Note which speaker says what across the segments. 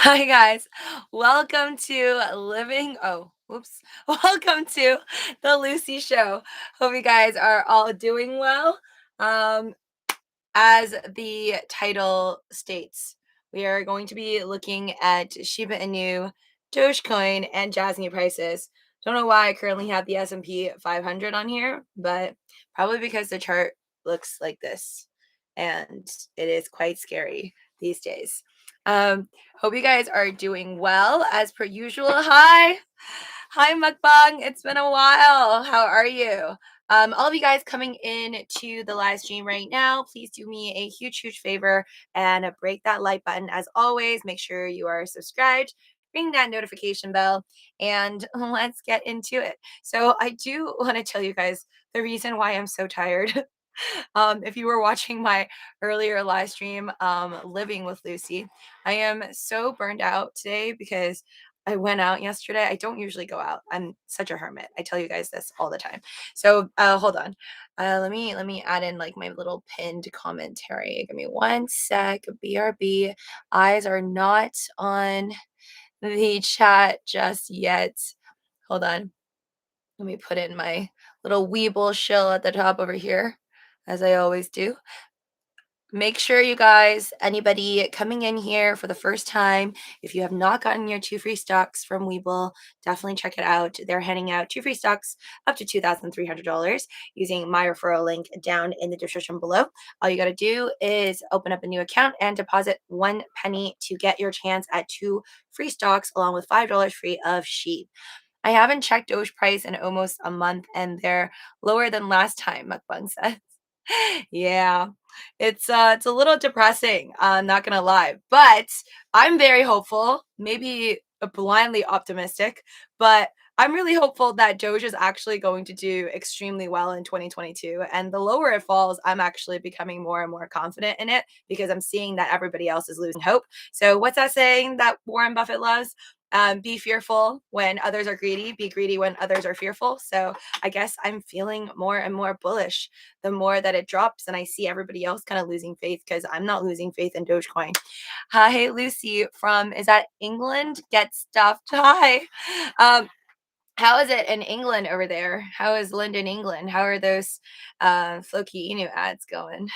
Speaker 1: Hi guys, welcome to Living. Oh, whoops. Welcome to the Lucy Show. Hope you guys are all doing well. Um, as the title states, we are going to be looking at Shiba Inu, Dogecoin, and Jasmy prices. Don't know why I currently have the S&P 500 on here, but probably because the chart looks like this, and it is quite scary these days. Hope you guys are doing well as per usual. Hi, Mukbang. It's been a while. How are you? All of you guys coming in to the live stream right now, please do me a huge favor and break that like button. As always, make sure you are subscribed, ring that notification bell, and let's get into it. So I do want to tell you guys the reason why I'm so tired. If you were watching my earlier live stream, Living with Lucy, I am so burned out today because I went out yesterday. I don't usually go out. I'm such a hermit. I tell you guys this all the time. So hold on. Let me add in like my little pinned commentary. Give me one sec. BRB. Eyes are not on the chat just yet. Hold on. Let me put in my little Weeble shill at the top over here, as I always do. Make sure you guys, anybody coming in here for the first time, if you have not gotten your 2 free stocks from WEBULL, definitely check it out. They're handing out 2 free stocks up to $2,300 using my referral link down in the description below. All you got to do is open up a new account and deposit 1 penny to get your chance at 2 free stocks along with $5 free of Shib. I haven't checked Doge price in almost a month and they're lower than last time, Mukbang says. Yeah, it's a little depressing. I'm not gonna lie, but I'm very hopeful. Maybe blindly optimistic, but I'm really hopeful that Doge is actually going to do extremely well in 2022. And the lower it falls, I'm actually becoming more and more confident in it because I'm seeing that everybody else is losing hope. So what's that saying that Warren Buffett loves? Be fearful when others are greedy. Be greedy when others are fearful. So I guess I'm feeling more and more bullish the more that it drops, and I see everybody else kind of losing faith because I'm not losing faith in Dogecoin. Hi, Lucy from, is that England? Get stuffed. Hi. Um, how is it in England over there? How is London, England? How are those Floki Inu ads going?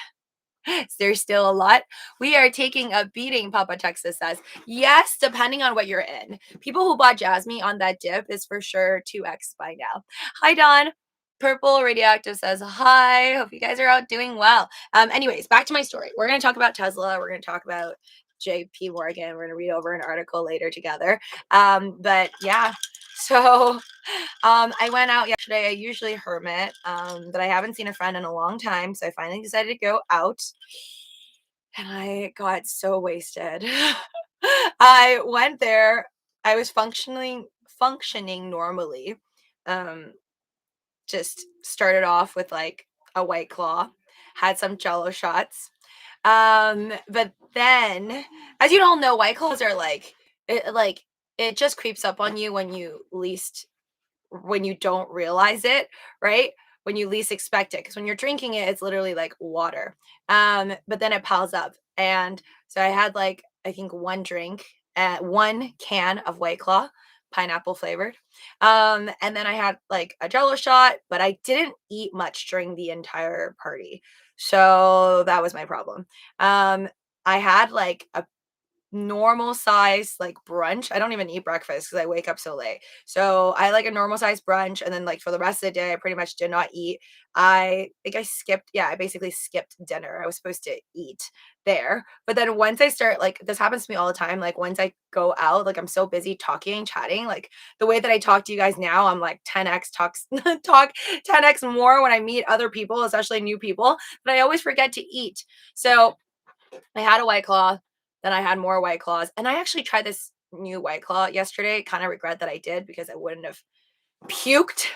Speaker 1: Is there still a lot? We are taking a beating, Papa Texas says. Yes, depending on what you're in. People who bought Jasmy on that dip is for sure 2x by now. Hi, Don. Purple Radioactive says, hi. Hope you guys are out doing well. Anyways, back to my story. We're going to talk about Tesla. We're going to talk about JP Morgan. We're going to read over an article later together. But yeah, so I went out yesterday. I usually hermit, but I haven't seen a friend in a long time. So I finally decided to go out and I got so wasted. I went there. I was functioning normally. Um, just started off with like a White Claw, had some Jello shots. But then, as you all know, White Claws are like it just creeps up on you when you don't realize it, right? When you least expect it. Because when you're drinking it, it's literally like water. But then it piles up. And so I had like, I think one can of White Claw, pineapple flavored. And then I had like a Jello shot, but I didn't eat much during the entire party. So that was my problem. I had like a normal size like brunch. I don't even eat breakfast because I wake up so late. So I like a normal size brunch, and then like for the rest of the day, I pretty much did not eat. I think I skipped. Yeah, I basically skipped dinner. I was supposed to eat there, but then once I start like this happens to me all the time. Like once I go out, like I'm so busy talking, chatting. Like the way that I talk to you guys now, I'm like 10x talk 10x more when I meet other people, especially new people. But I always forget to eat. So I had a White Claw, then I had more White Claws, and I actually tried this new White Claw yesterday. Kind of regret that I did because I wouldn't have puked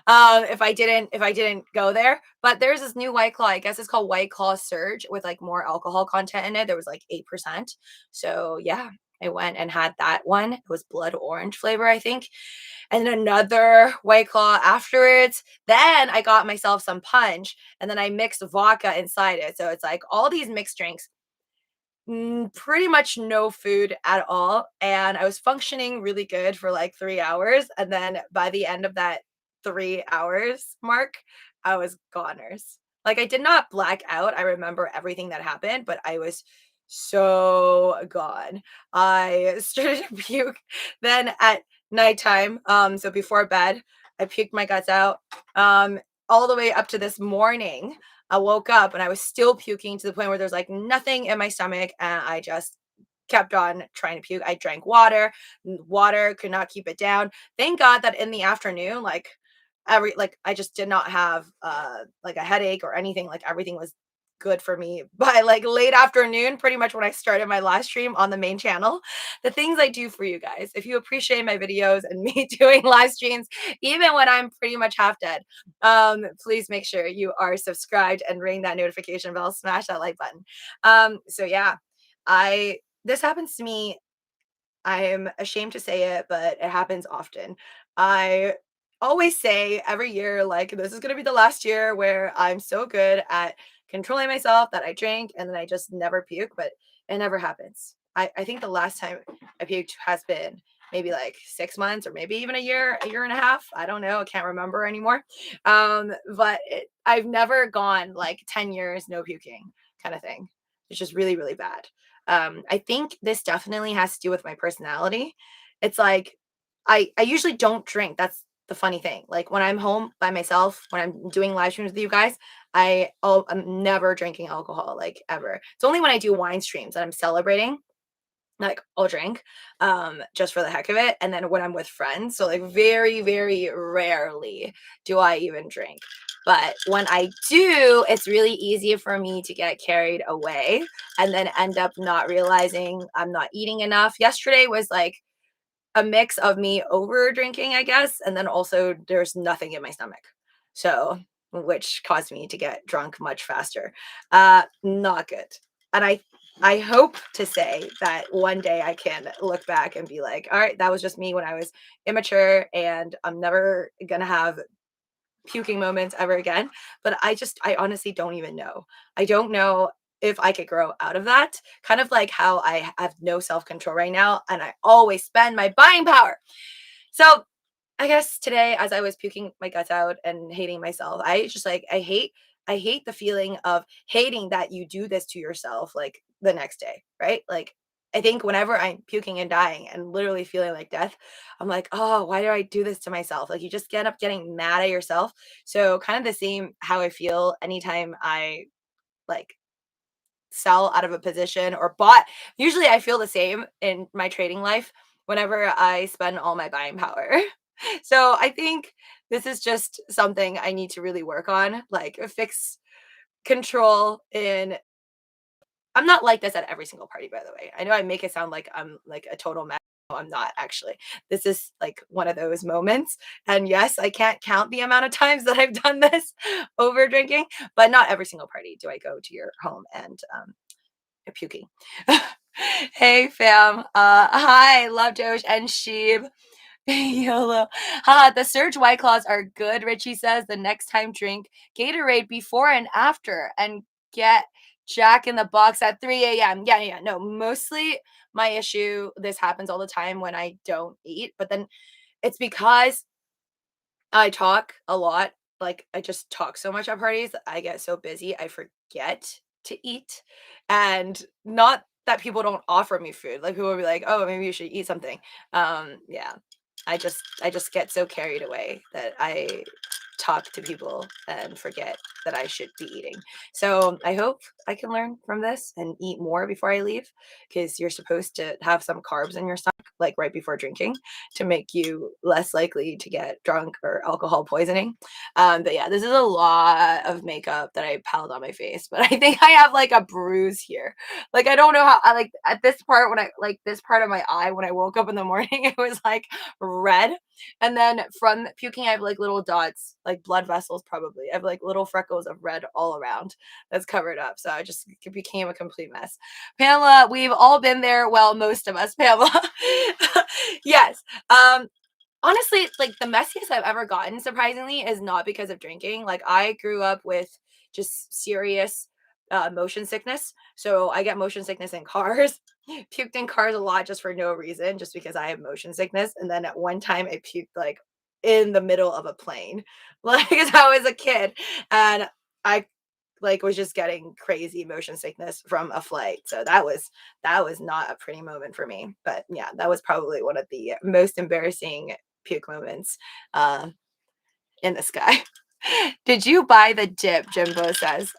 Speaker 1: if I didn't go there. But there's this new White Claw. I guess it's called White Claw Surge with like more alcohol content in it. There was like 8%. So yeah, I went and had that one. It was blood orange flavor, I think. And then another White Claw afterwards. Then I got myself some punch and then I mixed vodka inside it. So it's like all these mixed drinks. pretty much no food at all, and I was functioning really good for like 3 hours, and then by the end of that 3 hours mark, I was goners. Like, I did not black out, I remember everything that happened, but I was so gone. I started to puke then at nighttime, so before bed, I puked my guts out, all the way up to this morning. I woke up and I was still puking to the point where there's like nothing in my stomach, and I just kept on trying to puke. I drank water, water could not keep it down. Thank God that in the afternoon, like I just did not have like a headache or anything. Like everything was good for me by like late afternoon, pretty much when I started my live stream on the main channel. The things I do for you guys, if you appreciate my videos and me doing live streams, even when I'm pretty much half dead, please make sure you are subscribed and ring that notification bell, smash that like button. So yeah, I this happens to me. I'm ashamed to say it, but it happens often. I always say every year, like, this is going to be the last year where I'm so good at controlling myself that I drink and then I just never puke, but it never happens. I think the last time I puked has been maybe like 6 months or maybe even a year and a half. I don't know. I can't remember anymore. I've never gone like 10 years no puking kind of thing. It's just really, really bad. I think this definitely has to do with my personality. It's like I usually don't drink. That's the funny thing. Like when I'm home by myself, when I'm doing live streams with you guys, I'm never drinking alcohol like ever. It's only when I do wine streams that I'm celebrating, like I'll drink just for the heck of it, and then when I'm with friends, so like very, very rarely do I even drink. But when I do, it's really easy for me to get carried away and then end up not realizing I'm not eating enough. Yesterday was like a mix of me over drinking, I guess, and then also there's nothing in my stomach. So, which caused me to get drunk much faster. Not good. And I hope to say that one day I can look back and be like, all right, that was just me when I was immature and I'm never gonna have puking moments ever again. But I honestly don't even know. I don't know if I could grow out of that. Kind of like how I have no self control right now and I always spend my buying power. So I guess today, as I was puking my guts out and hating myself, I just like, I hate the feeling of hating that you do this to yourself like the next day, right? Like, I think whenever I'm puking and dying and literally feeling like death, I'm like, oh, why did I do this to myself? Like, you just get up getting mad at yourself. So, kind of the same how I feel anytime I like sell out of a position or bought. Usually I feel the same in my trading life whenever I spend all my buying power. So I think this is just something I need to really work on, like fix control in. I'm not like this at every single party, by the way. I know I make it sound like I'm like a total mess. No, I'm not actually. This is like one of those moments. And yes, I can't count the amount of times that I've done this over drinking, but not every single party do I go to your home and puking. Hey fam. Hi, love Doge and Shib. YOLO. The Surge White Claws are good, Richie says. The next time drink Gatorade before and after and get Jack in the Box at 3 a.m. Yeah, yeah. No, mostly my issue, this happens all the time when I don't eat, but then it's because I talk a lot. Like I just talk so much at parties. I get so busy, I forget to eat. And not that people don't offer me food. Like people will be like, "Oh, maybe you should eat something." Yeah. I just get so carried away that I talk to people and forget that I should be eating. So I hope I can learn from this and eat more before I leave because you're supposed to have some carbs in your stomach like right before drinking to make you less likely to get drunk or alcohol poisoning. But yeah, this is a lot of makeup that I piled on my face, but I think I have like a bruise here. Like I don't know how I like at this part when I like this part of my eye when I woke up in the morning, it was like red. And then from puking, I have like little dots, like blood vessels probably. I have like little freckles of red all around that's covered up. So I just became a complete mess. Pamela, we've all been there. Well, most of us, Pamela. Yes. Honestly, like the messiest I've ever gotten, surprisingly, is not because of drinking. Like I grew up with just serious motion sickness. So I get motion sickness in cars. Puked in cars a lot just for no reason, just because I have motion sickness. And then at one time I puked like in the middle of a plane, like as I was a kid, and I like was just getting crazy motion sickness from a flight. So that was not a pretty moment for me. But yeah, that was probably one of the most embarrassing puke moments uh, in the sky. Did you buy the dip? Jimbo says.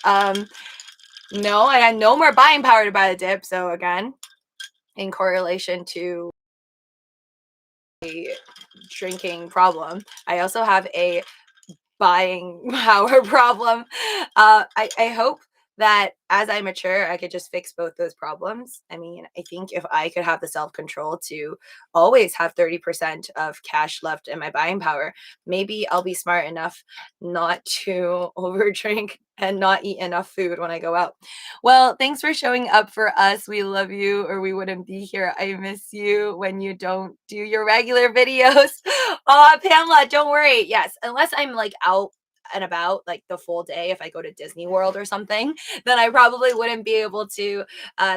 Speaker 1: No, I had no more buying power to buy the dip. So again, in correlation to a drinking problem, I also have a buying power problem. I hope that as I mature, I could just fix both those problems. I mean, I think if I could have the self control to always have 30% of cash left in my buying power, maybe I'll be smart enough not to overdrink and not eat enough food when I go out. Well, thanks for showing up for us. We love you, or we wouldn't be here. I miss you when you don't do your regular videos. Oh, Pamela, don't worry. Yes, unless I'm like out and about like the full day, if I go to Disney World or something, then I probably wouldn't be able to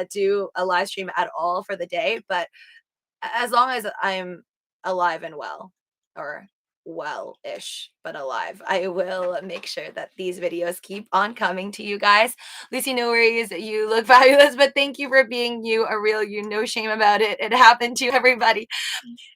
Speaker 1: do a live stream at all for the day. But as long as I'm alive and well, or well-ish but alive, I will make sure that these videos keep on coming to you guys. Lucy, no worries, you look fabulous, but thank you for being you, a real you. No shame about it. It happened to everybody.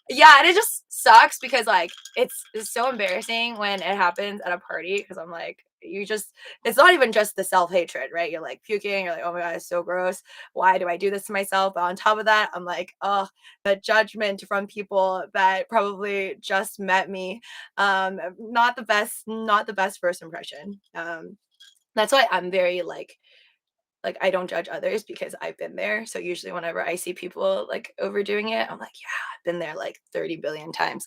Speaker 1: Yeah, and it just sucks because like it's so embarrassing when it happens at a party, because I'm like, you just, it's not even just the self-hatred, right? You're like puking, you're like, oh my god, it's so gross, why do I do this to myself? But on top of that, I'm like, oh, the judgment from people that probably just met me. Not the best, not the best first impression. That's why I'm very like I don't judge others, because I've been there. So usually whenever I see people like overdoing it, I'm like, yeah, I've been there like 30 billion times.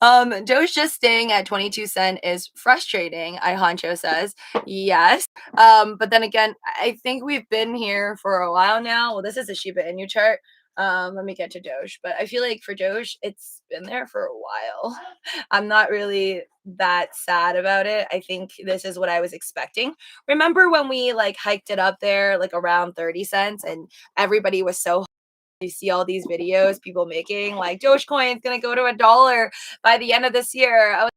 Speaker 1: Doge just staying at 22 cents is frustrating, I Honcho says. Yes. But then again, I think we've been here for a while now. Well, this is a Shiba Inu chart. Let me get to Doge, but I feel like for Doge, it's been there for a while. I'm not really that sad about it. I think this is what I was expecting. Remember when we like hiked it up there like around 30 cents, and everybody was so, you see all these videos people making like Dogecoin is going to go to $1 by the end of this year. I was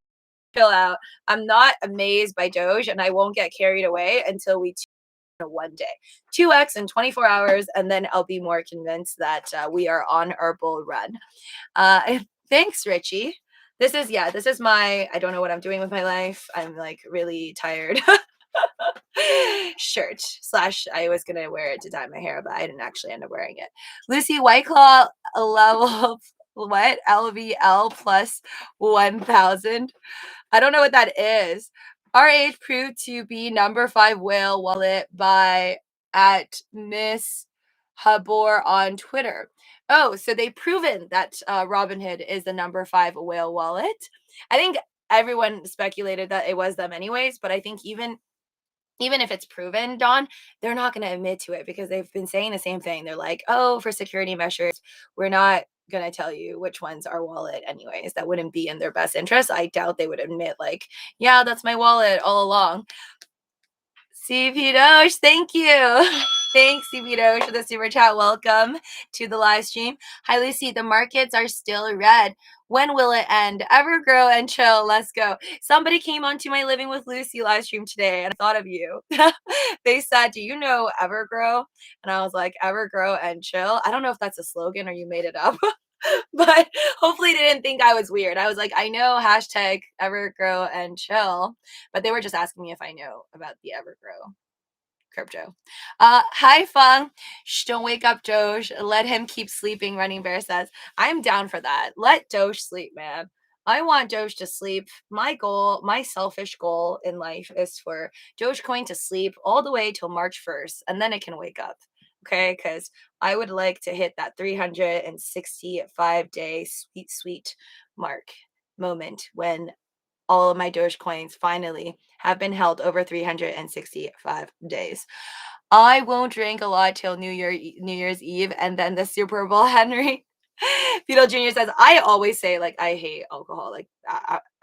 Speaker 1: chill out. I'm not amazed by Doge, and I won't get carried away until we one day 2x in 24 hours, and then I'll be more convinced that we are on our bull run. Thanks, Richie. This is my, I don't know what I'm doing with my life, I'm like really tired shirt slash, I was gonna wear it to dye my hair, but I didn't actually end up wearing it. Lucy, White Claw level what, LVL plus 1000. I don't know what that is. RH proved to be number 5 whale wallet by at Miss Habor on Twitter. Oh, so they've proven that Robinhood is the number 5 whale wallet. I think everyone speculated that it was them anyways, but I think even if it's proven, Don, they're not going to admit to it, because they've been saying the same thing. They're like, oh, for security measures, we're not going to tell you which one's our wallet anyways. That wouldn't be in their best interest. I doubt they would admit like, yeah, that's my wallet all along. CP Doge, thank you. Thanks, CP Doge, for the super chat. Welcome to the live stream. Hi, Lucy. The markets are still red. When will it end? Ever grow and chill. Let's go. Somebody came onto my Living with Lucy live stream today, and I thought of you. They said, do you know Evergrow? And I was like, Evergrow and chill. I don't know if that's a slogan or you made it up. But hopefully they didn't think I was weird. I was like, I know hashtag Evergrow and chill, but they were just asking me if I know about the Evergrow crypto. Hi Fung. Shh, don't wake up Doge. Let him keep sleeping, Running Bear says. I'm down for that. Let Doge sleep, man. I want Doge to sleep. My goal, my selfish goal in life is for Dogecoin to sleep all the way till March 1st, and then it can wake up. Okay, because I would like to hit that 365-day sweet mark moment when all of my Dogecoins finally have been held over 365 days. I won't drink a lot till New Year's Eve and then the Super Bowl, Henry. Beetle Jr. says, I always say, like, I hate alcohol. Like,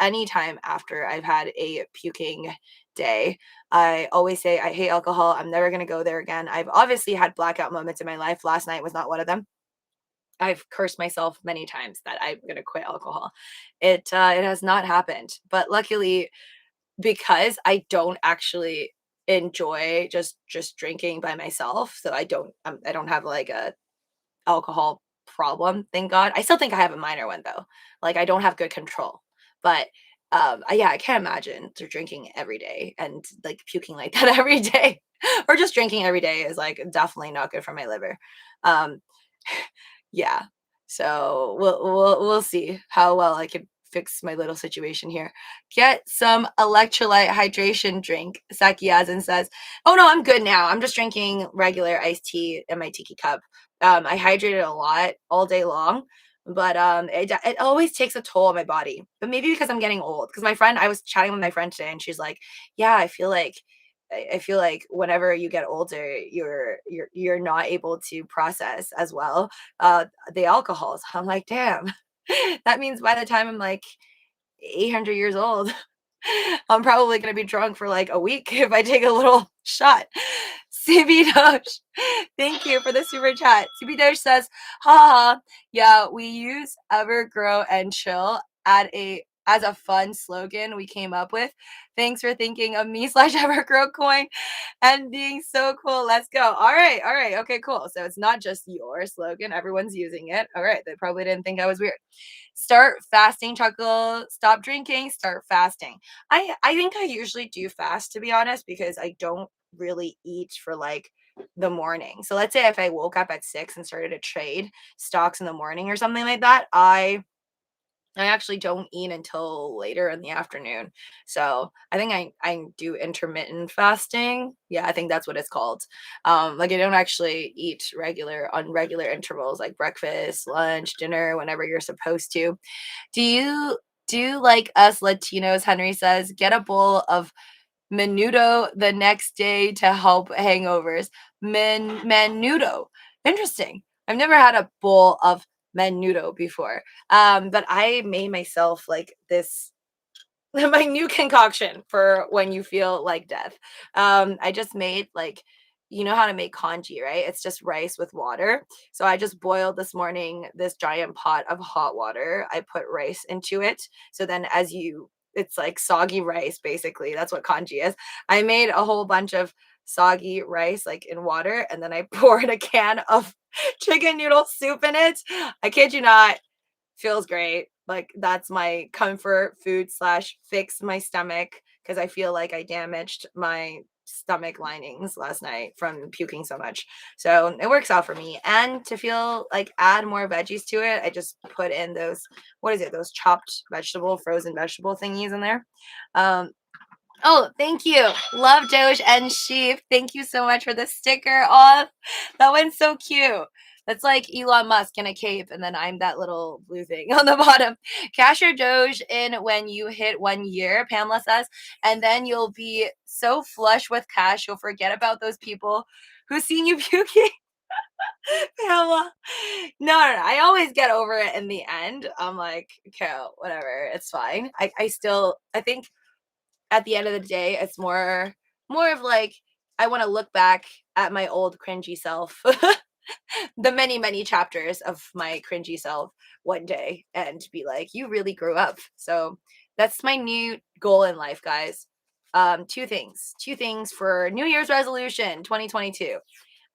Speaker 1: anytime after I've had a puking day, I always say, I hate alcohol. I'm never going to go there again. I've obviously had blackout moments in my life. Last night was not one of them. I've cursed myself many times that I'm going to quit alcohol. It has not happened. But luckily, because I don't actually enjoy just drinking by myself, so I don't have like a alcohol problem, thank God. I still think I have a minor one though. Like I don't have good control. But yeah, I can't imagine drinking every day and like puking like that every day. Or just drinking every day is like definitely not good for my liver. Um yeah. So we'll see how well I can fix my little situation here. Get some electrolyte hydration drink. Saki Yazin says, "Oh no, I'm good now. I'm just drinking regular iced tea in my tiki cup. I hydrated a lot all day long, but it always takes a toll on my body. But maybe because I'm getting old. Because I was chatting with my friend today, and she's like, "Yeah, I feel like whenever you get older, you're not able to process as well the alcohols." I'm like, damn, that means by the time I'm like 800 years old, I'm probably going to be drunk for like a week if I take a little shot. CB Doge, thank you for the super chat. CB Doge says, haha, yeah, we use Evergrow and Chill as a fun slogan we came up with. Thanks for thinking of me slash Evergrow coin and being so cool. Let's go. All right. All right. Okay, cool. So it's not just your slogan. Everyone's using it. All right. They probably didn't think I was weird. Start fasting, Chuckle. Stop drinking, start fasting. I think I usually do fast, to be honest, because I don't really eat for like the morning. So let's say if I woke up at 6 and started to trade stocks in the morning or something like that, I actually don't eat until later in the afternoon. So I think I do intermittent fasting. Yeah, I think that's what it's called. Like I don't actually eat on regular intervals like breakfast, lunch, dinner, whenever you're supposed to. Do you do like us Latinos, Henry says, get a bowl of menudo the next day to help hangovers? Menudo. Interesting. I've never had a bowl of menudo before. But I made myself like this my new concoction for when you feel like death. I just made like you know how to make congee, right? It's just rice with water. So I just boiled this morning this giant pot of hot water. I put rice into it. So then it's like soggy rice basically. That's what congee is. I made a whole bunch of soggy rice like in water and then I poured a can of chicken noodle soup in it. I kid you not, feels great. Like that's my comfort food slash fix my stomach because I feel like I damaged my stomach linings last night from puking so much. So it works out for me. And to feel like add more veggies to it, I just put in those, what is it? Those chopped frozen vegetable thingies in there. Um, Oh, thank you. Love Doge and Sheep. Thank you so much for the sticker. Oh, that one's so cute. That's like Elon Musk in a cape, and then I'm that little blue thing on the bottom. Cash your Doge in when you hit 1 year, Pamela says, and then you'll be so flush with cash, you'll forget about those people who seen you puking. Pamela. No. I always get over it in the end. I'm like, okay, whatever. It's fine. I think at the end of the day, it's more of like I want to look back at my old cringy self, the many chapters of my cringy self one day, and be like, you really grew up. So that's my new goal in life, guys. Two things for New Year's resolution 2022.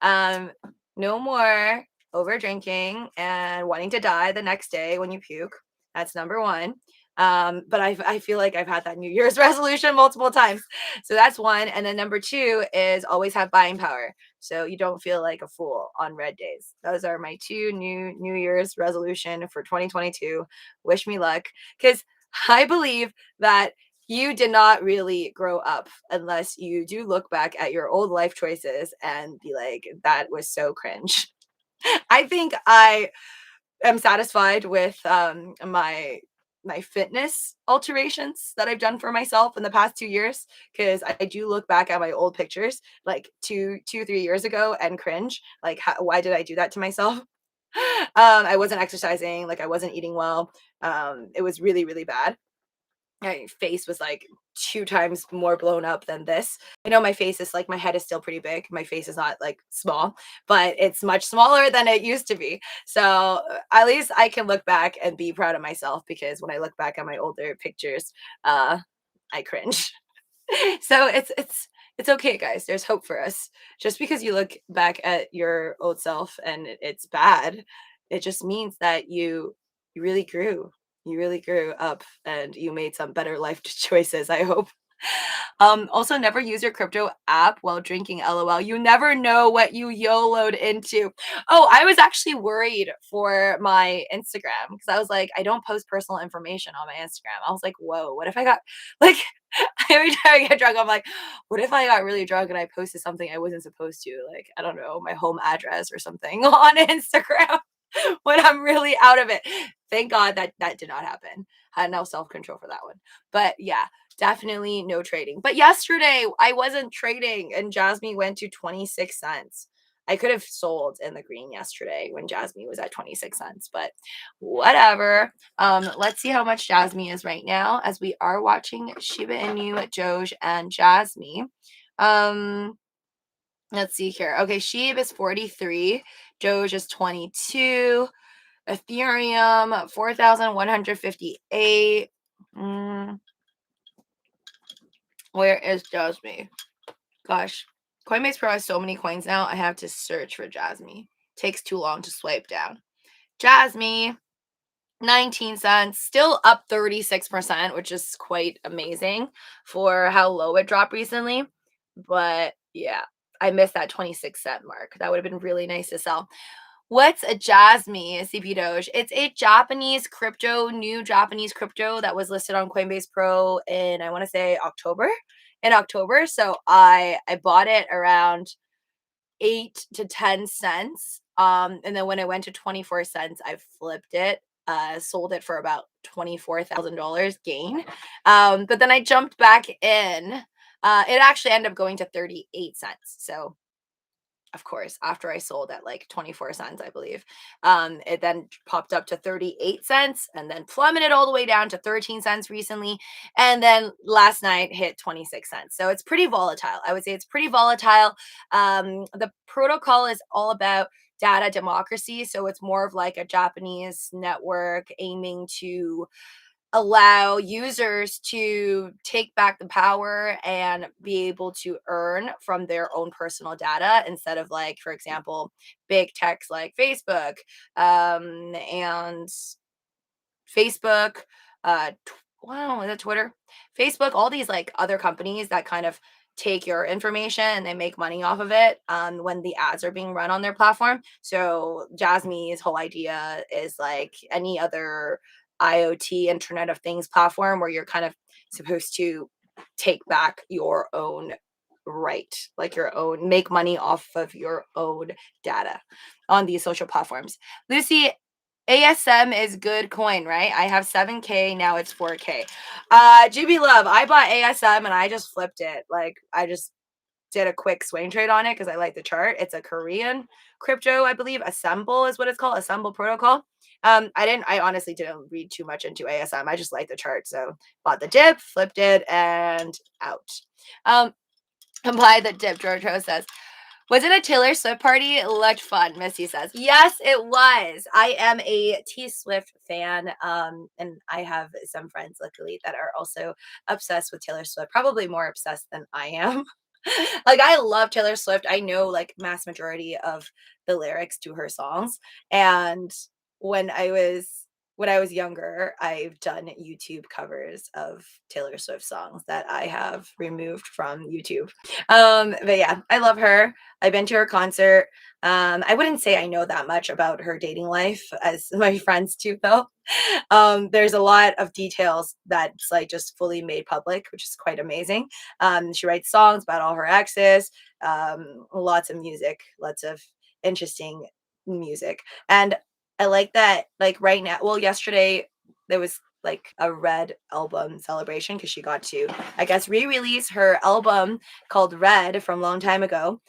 Speaker 1: Um, no more over drinking and wanting to die the next day when you puke. That's number one. But I feel like I've had that New Year's resolution multiple times. So that's one. And then number two is always have buying power. So you don't feel like a fool on red days. Those are my two New Year's resolution for 2022. Wish me luck. Because I believe that you did not really grow up unless you do look back at your old life choices and be like, that was so cringe. I think I am satisfied with my fitness alterations that I've done for myself in the past 2 years because I do look back at my old pictures like 3 years ago and cringe like why did I do that to myself? I wasn't exercising, like I wasn't eating well. It was really, really bad. My face was like 2 times more blown up than this. I know my face is like my head is still pretty big. My face is not like small, but it's much smaller than it used to be. So at least I can look back and be proud of myself because when I look back at my older pictures, I cringe. So it's okay, guys. There's hope for us. Just because you look back at your old self and it's bad, it just means that you really grew. You really grew up and you made some better life choices, I hope. Also, never use your crypto app while drinking. LOL. You never know what you YOLO'd into. Oh, I was actually worried for my Instagram because I was like, I don't post personal information on my Instagram. I was like, whoa, what if I got like every time I get drunk, I'm like, what if I got really drunk and I posted something I wasn't supposed to? Like, I don't know, my home address or something on Instagram when I'm really out of it. Thank God that that did not happen. I had no self control for that one. But yeah, definitely no trading. But yesterday I wasn't trading and Jasmy went to 26 cents. I could have sold in the green yesterday when Jasmy was at 26 cents, but whatever. Let's see how much Jasmy is right now as we are watching Shiba Inu, Doge, and Jasmy. Let's see here. Okay, Shib is 43, Doge is 22, Ethereum 4,158. Where is Jasmy? Gosh, Coinbase Pro has so many coins now. I have to search for Jasmy. Takes too long to swipe down. Jasmy, 19 cents, still up 36%, which is quite amazing for how low it dropped recently. But yeah, I missed that 26-cent mark. That would have been really nice to sell. What's a Jasmy CP Doge? It's a Japanese crypto, new Japanese crypto that was listed on Coinbase Pro in, I want to say October. In October. So I bought it around 8 to 10 cents. And then when it went to 24 cents, I flipped it, sold it for about $24,000 gain. But then I jumped back in. It actually ended up going to 38 cents. So of course, after I sold at like 24 cents, I believe. It then popped up to 38 cents and then plummeted all the way down to 13 cents recently. And then last night hit 26 cents. So it's pretty volatile. I would say it's pretty volatile. The protocol is all about data democracy. So it's more of like a Japanese network aiming to allow users to take back the power and be able to earn from their own personal data instead of like, for example, big techs like Facebook and Facebook, wow, is it Twitter? Facebook, all these like other companies that kind of take your information and they make money off of it when the ads are being run on their platform. So Jasmy's whole idea is like any other IoT Internet of Things platform where you're kind of supposed to take back your own right, like your own, make money off of your own data on these social platforms. Lucy, ASM is good coin, right? I have 7K, now it's 4K. GB Love, I bought ASM and I just flipped it. Like I just did a quick swing trade on it because I like the chart. It's a Korean crypto, I believe. Assemble is what it's called, Assemble Protocol. I honestly didn't read too much into ASM. I just like the chart. So bought the dip, flipped it, and out. Buy the dip, George Rose says. Was it a Taylor Swift party? It looked fun, Missy says. Yes, it was. I am a T Swift fan, and I have some friends, luckily, that are also obsessed with Taylor Swift, probably more obsessed than I am. Like, I love Taylor Swift. I know, like, mass majority of the lyrics to her songs, and when I was younger, I've done YouTube covers of Taylor Swift songs that I have removed from YouTube. But yeah, I love her. I've been to her concert. I wouldn't say I know that much about her dating life as my friends do, though. There's a lot of details that's like just fully made public, which is quite amazing. She writes songs about all her exes, lots of music, lots of interesting music. And I like that, like right now, well, yesterday there was like a Red album celebration because she got to, I guess, re-release her album called Red from a long time ago.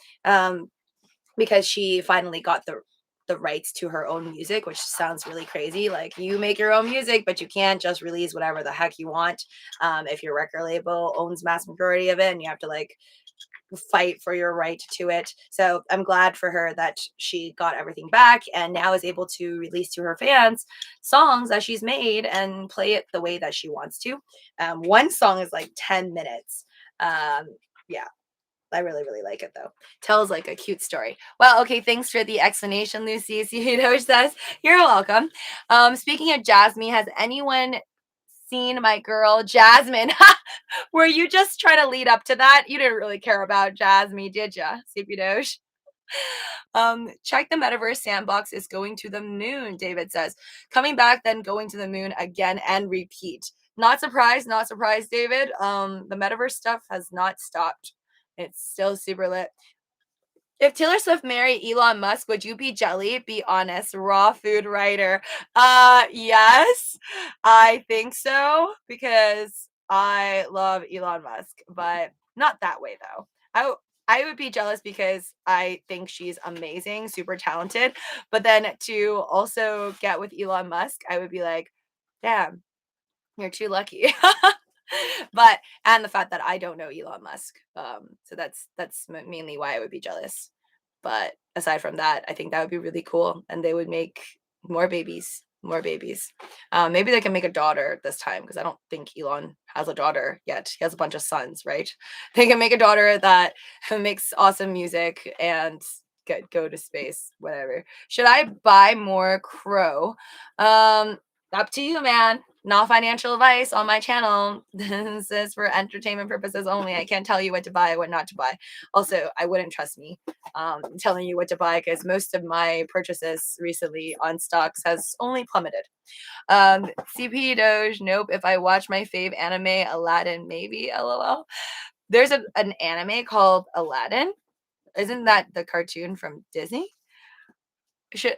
Speaker 1: Because she finally got the the rights to her own music, which sounds really crazy. Like, you make your own music, but you can't just release whatever the heck you want. If your record label owns mass majority of it, and you have to like fight for your right to it. So I'm glad for her that she got everything back and now is able to release to her fans songs that she's made and play it the way that she wants to. One song is like 10 minutes. Yeah, I really, really like it though. Tells like a cute story. Well, okay, thanks for the explanation, Lucy. Doge says, you're welcome. Speaking of Jasmy, has anyone seen my girl Jasmine? Were you just trying to lead up to that? You didn't really care about Jasmy, did ya, CP Doge? Check the metaverse sandbox is going to the moon, David says. Coming back, then going to the moon again and repeat. Not surprised, David. The metaverse stuff has not stopped. It's still super lit. If Taylor Swift married Elon Musk, would you be jelly? Be honest. Raw food writer. Yes, I think so because I love Elon Musk, but not that way though. I would be jealous because I think she's amazing, super talented. But then to also get with Elon Musk, I would be like, damn, you're too lucky. But and the fact that I don't know Elon Musk, so that's mainly why I would be jealous. But aside from that, I think that would be really cool, and they would make more babies, more babies. Maybe they can make a daughter this time because I don't think Elon has a daughter yet. He has a bunch of sons, right? They can make a daughter that makes awesome music and go to space, whatever. Should I buy more crow? Up to you, man. Not financial advice on my channel. This is for entertainment purposes only. I can't tell you what to buy, what not to buy. Also, I wouldn't trust me telling you what to buy because most of my purchases recently on stocks has only plummeted. CP Doge, nope. If I watch my fave anime, Aladdin, maybe, lol. There's an anime called Aladdin. Isn't that the cartoon from Disney? Should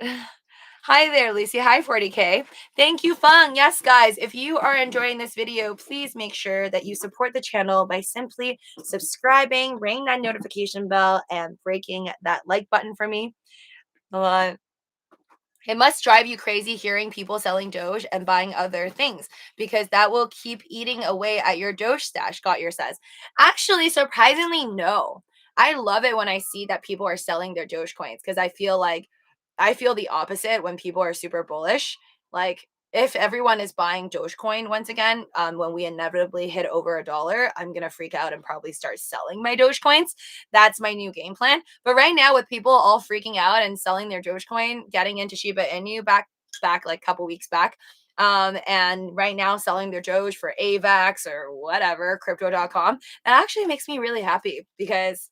Speaker 1: Hi there, Lucy. Hi, 40K. Thank you, Fung. Yes, guys, if you are enjoying this video, please make sure that you support the channel by simply subscribing, ring that notification bell, and breaking that like button for me. It must drive you crazy hearing people selling Doge and buying other things because that will keep eating away at your Doge stash, Gotyer says. Actually, surprisingly, no. I love it when I see that people are selling their Doge coins because I feel the opposite when people are super bullish. Like, if everyone is buying Dogecoin once again, when we inevitably hit over $1, I'm gonna freak out and probably start selling my Dogecoins. That's my new game plan. But right now, with people all freaking out and selling their Dogecoin, getting into Shiba Inu back like a couple weeks back, and right now selling their Doge for AVAX or whatever, crypto.com, that actually makes me really happy because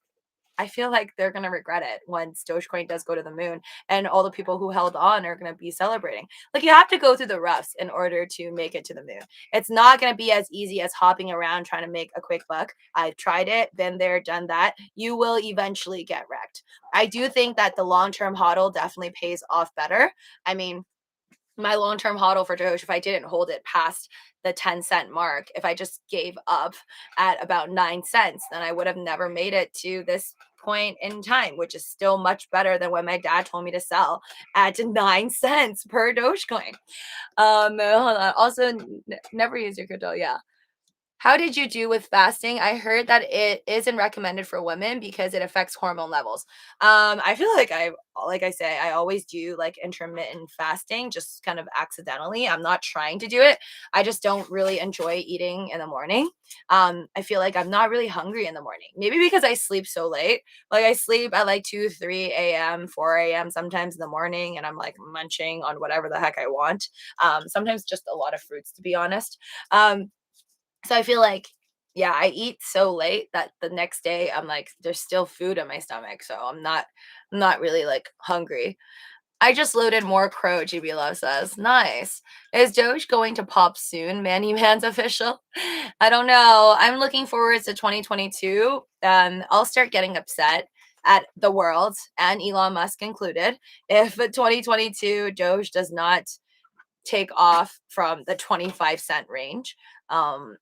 Speaker 1: I feel like they're going to regret it once Dogecoin does go to the moon and all the people who held on are going to be celebrating. Like, you have to go through the roughs in order to make it to the moon. It's not going to be as easy as hopping around trying to make a quick buck. I've tried it, been there, done that. You will eventually get wrecked. I do think that the long-term hodl definitely pays off better. I mean, my long-term hodl for Doge, if I didn't hold it past the 10-cent mark, if I just gave up at about 9 cents, then I would have never made it to this point in time, which is still much better than when my dad told me to sell at 9 cents per Dogecoin. Hold on. Also, never use your crypto. Yeah. How did you do with fasting? I heard that it isn't recommended for women because it affects hormone levels. I feel like I say, I always do like intermittent fasting, just kind of accidentally. I'm not trying to do it. I just don't really enjoy eating in the morning. I feel like I'm not really hungry in the morning. Maybe because I sleep so late. Like, I sleep at like 2, 3 a.m., 4 a.m. sometimes in the morning, and I'm like munching on whatever the heck I want. Sometimes just a lot of fruits, to be honest. So I feel like, yeah, I eat so late that the next day I'm like, there's still food in my stomach. So I'm not really like hungry. I just loaded more crow, GB Love says. Nice. Is Doge going to pop soon? Manny Man's official. I don't know. I'm looking forward to 2022. I'll start getting upset at the world and Elon Musk included if 2022 Doge does not take off from the 25-cent range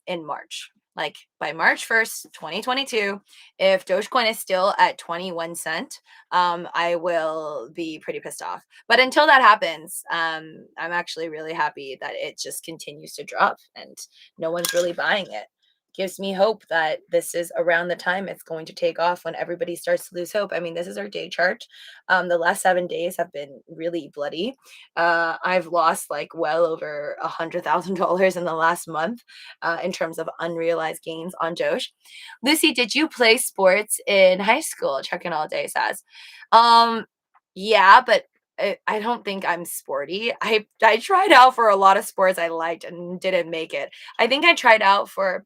Speaker 1: in March. like by March 1st, 2022, if Dogecoin is still at 21 cent, I will be pretty pissed off. But until that happens, I'm actually really happy that it just continues to drop and no one's really buying it. Gives me hope that this is around the time it's going to take off when everybody starts to lose hope. I mean, this is our day chart. The last 7 days have been really bloody. I've lost like well over $100,000 in the last month in terms of unrealized gains on Doge. Lucy, did you play sports in high school? Checking all day says. Um, yeah, but I don't think I'm sporty. I tried out for a lot of sports I liked and didn't make it. I think I tried out for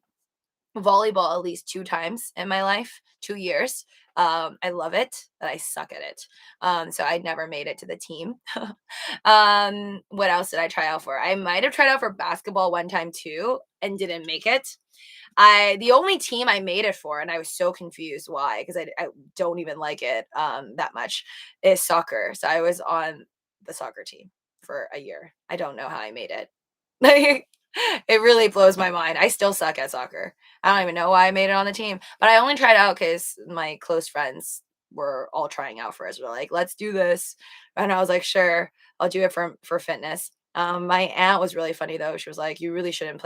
Speaker 1: volleyball at least 2 times in my life, 2 years. I love it, but I suck at it. So I never made it to the team. What else did I try out for? I might have tried out for basketball one time too and didn't make it. The only team I made it for, and I was so confused why, because I don't even like it that much, is soccer. So I was on the soccer team for a year. I don't know how I made it. Like, it really blows my mind. I still suck at soccer. I don't even know why I made it on the team, but I only tried out because my close friends were all trying out for us. We're like, let's do this. And I was like, sure, I'll do it for fitness. My aunt was really funny though. She was like, you really shouldn't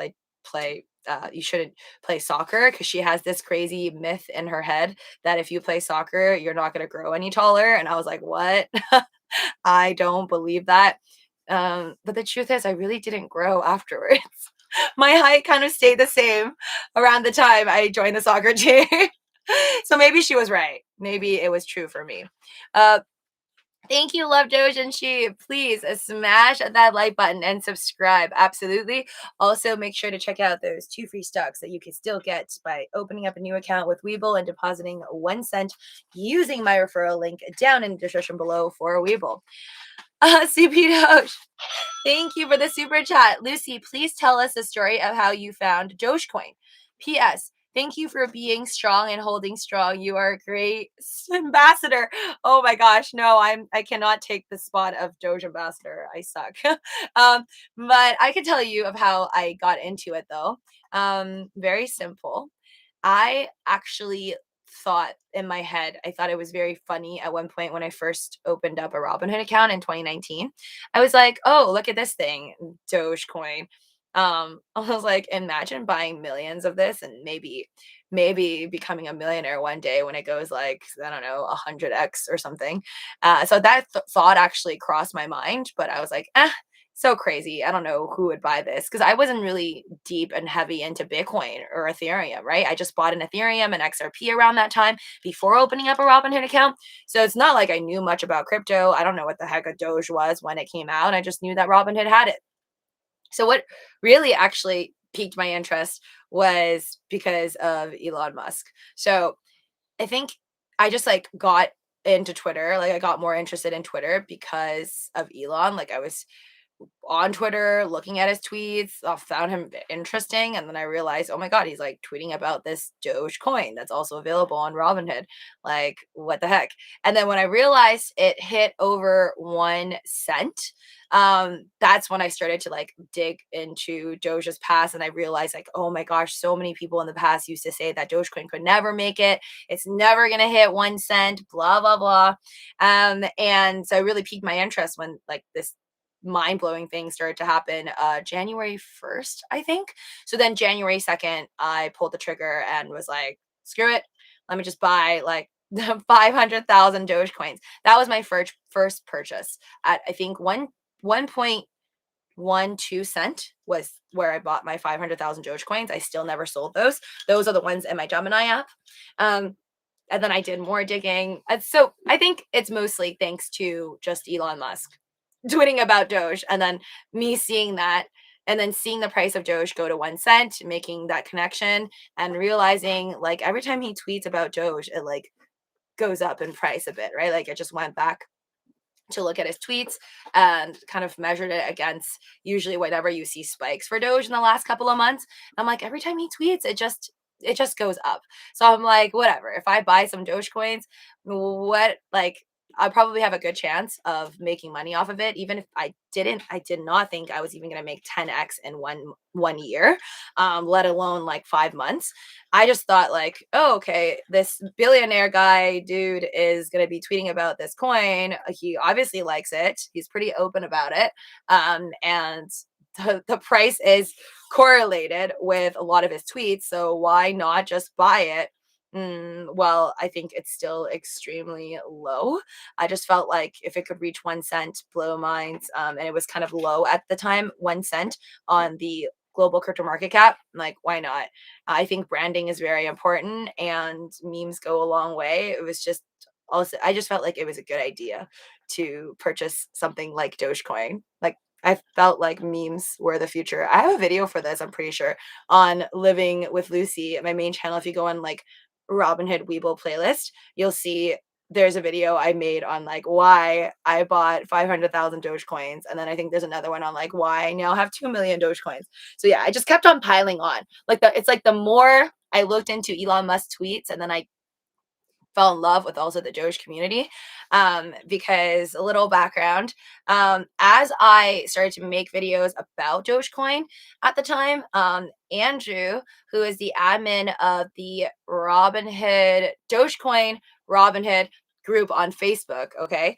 Speaker 1: you shouldn't play soccer because she has this crazy myth in her head that if you play soccer, you're not going to grow any taller. And I was like, what? I don't believe that. But the truth is, I really didn't grow afterwards. My height kind of stayed the same around the time I joined the soccer team. So maybe she was right. Maybe it was true for me. Uh, Thank you, Love Doge and Shib. Please smash that like button and subscribe. Absolutely. Also, make sure to check out those 2 free stocks that you can still get by opening up a new account with WEBULL and depositing 1 cent using my referral link down in the description below for WEBULL. CP Doge. Thank you for the super chat. Lucy, please tell us the story of how you found Dogecoin. P.S. Thank you for being strong and holding strong. You are a great ambassador. Oh my gosh, no, I cannot take the spot of Doge ambassador. I suck. But I can tell you of how I got into it though. Very simple. I actually thought in my head, I thought it was very funny at one point when I first opened up a Robinhood account in 2019. I was like, oh, look at this thing, Dogecoin. I was like, imagine buying millions of this and maybe becoming a millionaire one day when it goes like, I don't know, 100x or something. So that thought actually crossed my mind, but I was like, so crazy. I don't know who would buy this because I wasn't really deep and heavy into Bitcoin or Ethereum, right? I just bought an Ethereum and XRP around that time before opening up a Robinhood account. So it's not like I knew much about crypto. I don't know what the heck a Doge was when it came out. I just knew that Robinhood had it. So what really actually piqued my interest was because of Elon Musk. So I think I just like got into Twitter. Like I got more interested in Twitter because of Elon. Like I was on Twitter, looking at his tweets, I found him interesting. And then I realized, oh my God, he's like tweeting about this Doge coin that's also available on Robinhood. Like, what the heck? And then when I realized it hit over 1 cent, that's when I started to like dig into Doge's past. And I realized, like, oh my gosh, so many people in the past used to say that Dogecoin could never make it. It's never going to hit 1 cent, blah, blah, blah. And so I really piqued my interest when like this mind-blowing things started to happen January 1st, I think. So then January 2nd, I pulled the trigger and was like, screw it. Let me just buy like 500,000 Dogecoins. That was my first purchase at I think 1.12 cent was where I bought my 500,000 Dogecoins. I still never sold those. Those are the ones in my Gemini app. And then I did more digging. And so I think it's mostly thanks to just Elon Musk tweeting about Doge and then me seeing that and then seeing the price of Doge go to 1 cent, making that connection and realizing like every time he tweets about Doge, it like goes up in price a bit, right? Like I just went back to look at his tweets and kind of measured it against usually whenever you see spikes for Doge in the last couple of months. I'm like, every time he tweets, it just goes up. So I'm like, whatever. If I buy some Doge coins, what like I probably have a good chance of making money off of it. Even if I did not think I was even going to make 10x in one year, let alone like 5 months. I just thought like, oh, okay, this billionaire guy dude is going to be tweeting about this coin. He obviously likes it. He's pretty open about it, and the price is correlated with a lot of his tweets. So why not just buy it? Well, I think it's still extremely low. I just felt like if it could reach 1 cent, blow minds, and it was kind of low at the time, 1 cent on the global crypto market cap. Like, why not? I think branding is very important, and memes go a long way. It was just also, I just felt like it was a good idea to purchase something like Dogecoin. Like, I felt like memes were the future. I have a video for this, I'm pretty sure, on Living with Luci, my main channel. If you go on like Robinhood WEBULL playlist, you'll see there's a video I made on like why I bought 500,000 Dogecoins. And then I think there's another one on like why I now have 2 million Dogecoins. So yeah, I just kept on piling on. It's like the more I looked into Elon Musk tweets, and then I fell in love with also the Doge community. Because a little background, as I started to make videos about Dogecoin at the time, Andrew, who is the admin of the Robinhood Dogecoin Robinhood group on Facebook, okay,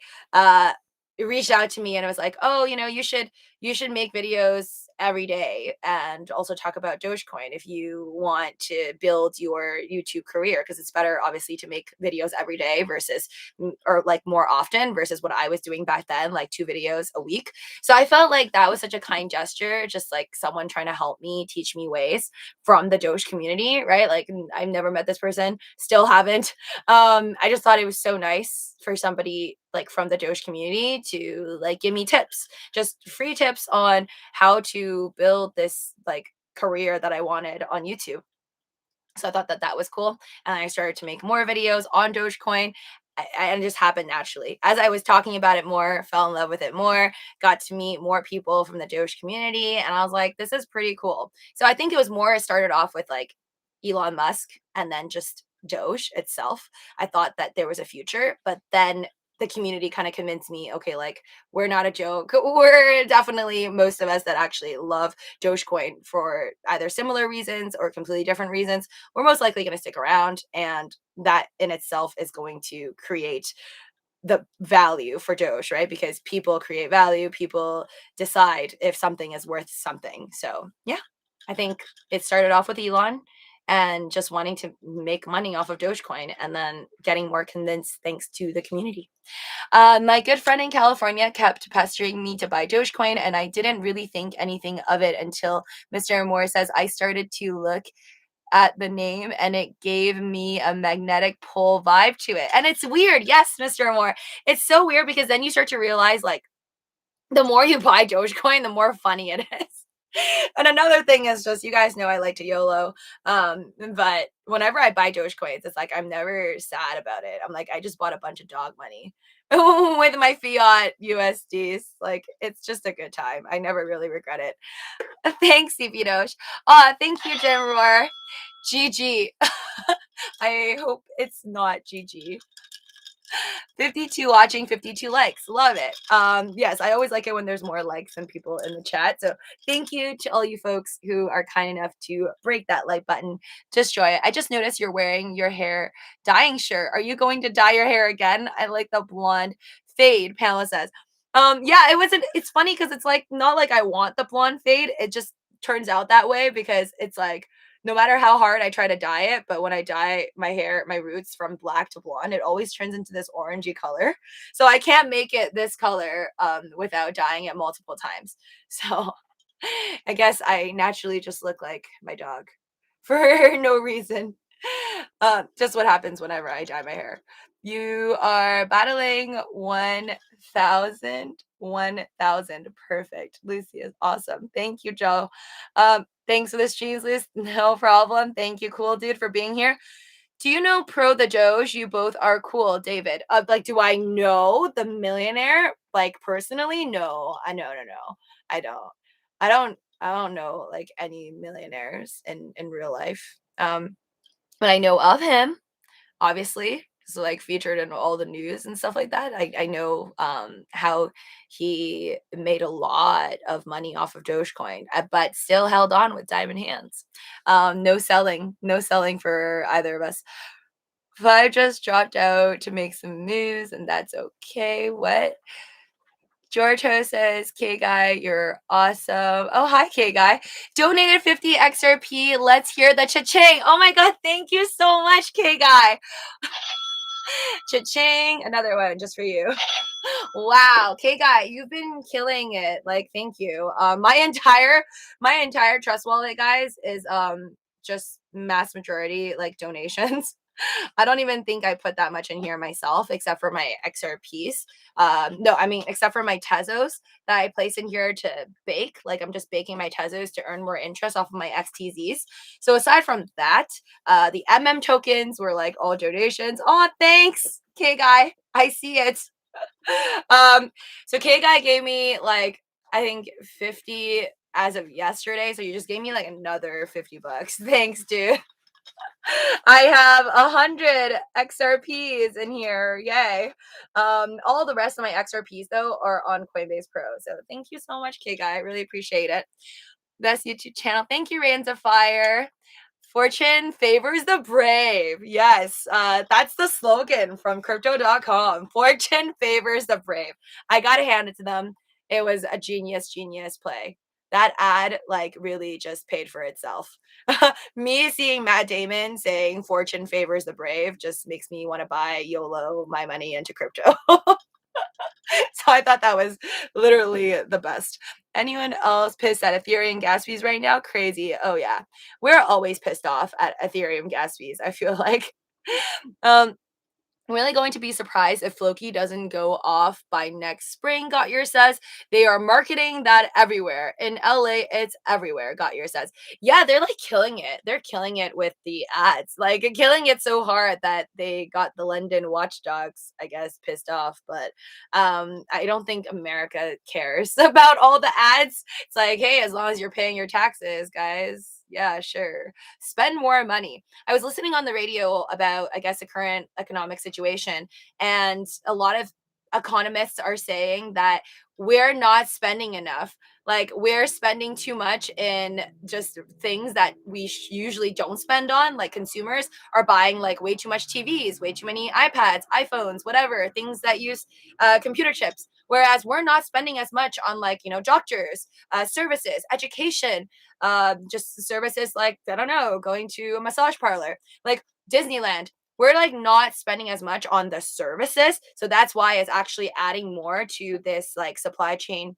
Speaker 1: reached out to me and was like, "Oh, you should make videos every day and also talk about Dogecoin if you want to build your YouTube career, because it's better obviously to make videos every day versus or like more often versus what I was doing back then, like 2 videos a week." So I felt like that was such a kind gesture, just like someone trying to help me, teach me ways from the Doge community, right? Like I've never met this person, still haven't. I just thought it was so nice for somebody like from the Doge community to like give me tips, just free tips on how to build this like career that I wanted on YouTube. So I thought that that was cool. And I started to make more videos on Dogecoin. And it just happened naturally. As I was talking about it more, fell in love with it more, got to meet more people from the Doge community. And I was like, this is pretty cool. So I think it was more, it started off with like Elon Musk and then just Doge itself. I thought that there was a future, but then the community kind of convinced me, okay, like we're not a joke. We're definitely most of us that actually love Dogecoin for either similar reasons or completely different reasons. We're most likely going to stick around, and that in itself is going to create the value for Doge, right? Because people create value, people decide if something is worth something. So yeah, I think it started off with Elon and just wanting to make money off of Dogecoin, and then getting more convinced thanks to the community. My good friend in California kept pestering me to buy Dogecoin, and I didn't really think anything of it until Mr. Moore says I started to look at the name and it gave me a magnetic pull vibe to it. And it's weird. Yes, Mr. Moore. It's so weird because then you start to realize like the more you buy Dogecoin, the more funny it is. And another thing is just, you guys know I like to YOLO. But whenever I buy Dogecoins, it's like I'm never sad about it. I'm like, I just bought a bunch of dog money with my fiat USDs. Like it's just a good time. I never really regret it. Thanks, CP Doge. Thank you, Jim Roar. GG. I hope it's not GG. 52 watching, 52 likes. Love it. Yes, I always like it when there's more likes than people in the chat. So thank you to all you folks who are kind enough to break that like button. Destroy it. I just noticed you're wearing your hair dyeing shirt. Are you going to dye your hair again? I like the blonde fade, Pamela says. Yeah, it's funny because it's like not like I want the blonde fade. It just turns out that way because it's like no matter how hard I try to dye it, but when I dye my hair, my roots from black to blonde, it always turns into this orangey color. So I can't make it this color without dyeing it multiple times. So I guess I naturally just look like my dog for no reason. Just what happens whenever I dye my hair. You are battling 1,000. 1,000. Perfect. Lucy is awesome. Thank you, Joe. Thanks for the streams, Lucy. No problem. Thank you, cool dude, for being here. Do you know Pro the Doge? You both are cool, David. Like, do I know the millionaire? Like personally? No. No. I don't. I don't know like any millionaires in real life. But I know of him, obviously. so like featured in all the news and stuff like that. I know how he made a lot of money off of Dogecoin, but still held on with diamond hands. No selling for either of us. But I just dropped out to make some moves, and that's okay. What? George Ho says, K Guy, you're awesome. Oh, hi, K Guy. Donated 50 XRP. Let's hear the cha-ching. Oh my God, thank you so much, K Guy. Cha-ching. Another one just for you. Wow, K Guy, you've been killing it. Like, thank you. My entire trust wallet, guys, is just mass majority like donations. I don't even think I put that much in here myself, except for my XRPs. No, I mean, except for my Tezos that I place in here to bake. Like, I'm just baking my Tezos to earn more interest off of my XTZs. So aside from that, the tokens were like all donations. Oh, thanks, K Guy. I see it. So K Guy gave me like, I think 50 as of yesterday. So you just gave me like another 50 bucks. Thanks, dude. I have 100 XRPs in here. Yay. All the rest of my XRPs though are on Coinbase Pro. So thank you so much, K Guy. I really appreciate it. Best YouTube channel. Thank you, Rains of Fire. Fortune favors the brave. Yes, that's the slogan from crypto.com. Fortune favors the brave. I got to hand it to them. It was a genius play. That ad like really just paid for itself. Me seeing Matt Damon saying fortune favors the brave just makes me want to buy YOLO my money into crypto. So I thought that was literally the best. Anyone else pissed at Ethereum gas fees right now? Crazy. Oh yeah. We're always pissed off at Ethereum gas fees, I feel like. Um, I'm really going to be surprised if Floki doesn't go off by next spring, Gotyear says. They are marketing that everywhere. In LA, it's everywhere, Gotyear says. Yeah, they're like killing it. They're killing it with the ads. Like killing it so hard that they got the London watchdogs, I guess, pissed off. But I don't think America cares about all the ads. It's like, hey, as long as you're paying your taxes, guys. Yeah, sure. Spend more money. I was listening on the radio about, I guess, the current economic situation, and a lot of economists are saying that we're not spending enough. Like, we're spending too much in just things that we usually don't spend on. Like, consumers are buying like way too much TVs, way too many iPads, iPhones, whatever, things that use computer chips. Whereas we're not spending as much on like, doctors, services, education, just services like, I don't know, going to a massage parlor, like Disneyland. We're like not spending as much on the services. So that's why it's actually adding more to this like supply chain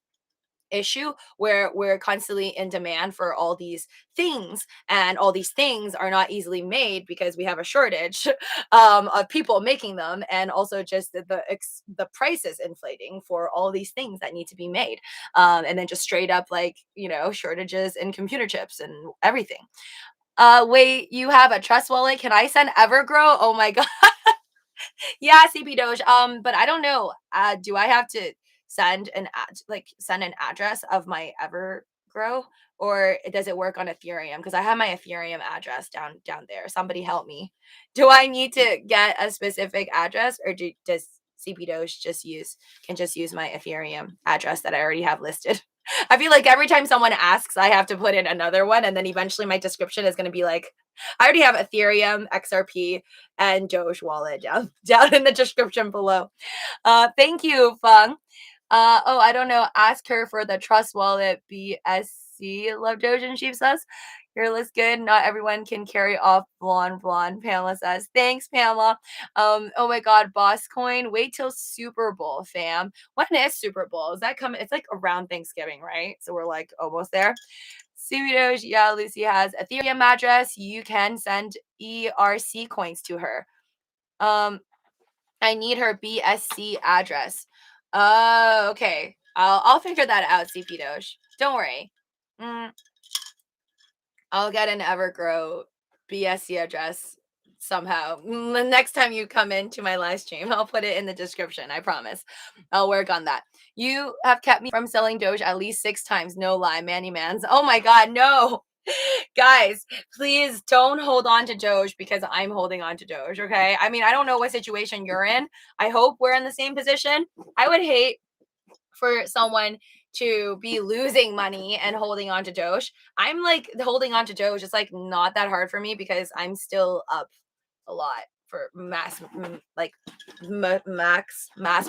Speaker 1: issue where we're constantly in demand for all these things, and all these things are not easily made because we have a shortage of people making them, and also just the prices inflating for all these things that need to be made, and then just straight up like shortages in computer chips and everything. Wait, you have a trust wallet? Can I send Evergrow? Oh my god. Yeah, CP Doge. But I don't know. Do I have to send an address of my Evergrow, or does it work on Ethereum? Because I have my Ethereum address down there. Somebody help me. Do I need to get a specific address, or does CP Doge can just use my Ethereum address that I already have listed? I feel like every time someone asks, I have to put in another one, and then eventually my description is going to be like, I already have Ethereum, XRP, and Doge wallet down in the description below. Thank you, Fung. Oh, I don't know. Ask her for the trust wallet. BSC Love Doge, and Sheep says your list good. Not everyone can carry off blonde. Pamela says thanks, Pamela. Oh my God, Boss Coin. Wait till Super Bowl, fam. When is Super Bowl? Is that coming? It's like around Thanksgiving, right? So we're like almost there. Doge, yeah, Lucy has Ethereum address. You can send ERC coins to her. I need her BSC address. Okay. I'll figure that out, CP Doge. Don't worry. I'll get an Evergrow BSC address somehow. The next time you come into my live stream, I'll put it in the description. I promise. I'll work on that. You have kept me from selling Doge at least 6 times. No lie, Manny Mans. Oh my God, no. Guys, please don't hold on to Doge because I'm holding on to Doge, okay? I mean, I don't know what situation you're in. I hope we're in the same position. I would hate for someone to be losing money and holding on to Doge. I'm like holding on to Doge. It's like not that hard for me because I'm still up a lot for mass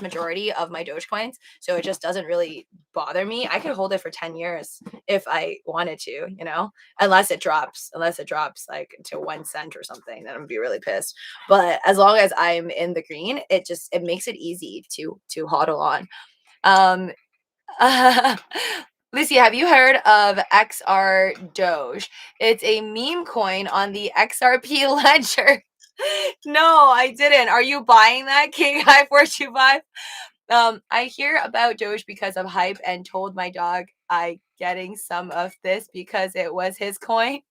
Speaker 1: majority of my Dogecoins. So it just doesn't really bother me. I could hold it for 10 years if I wanted to, you know, unless it drops like to 1 cent or something, then I'm gonna be really pissed. But as long as I'm in the green, it makes it easy to hodl on. Um, Lucy, have you heard of XR Doge? It's a meme coin on the XRP ledger. No, I didn't. Are you buying that, King High 425? I hear about Doge because of hype and told my dog I getting some of this because it was his coin.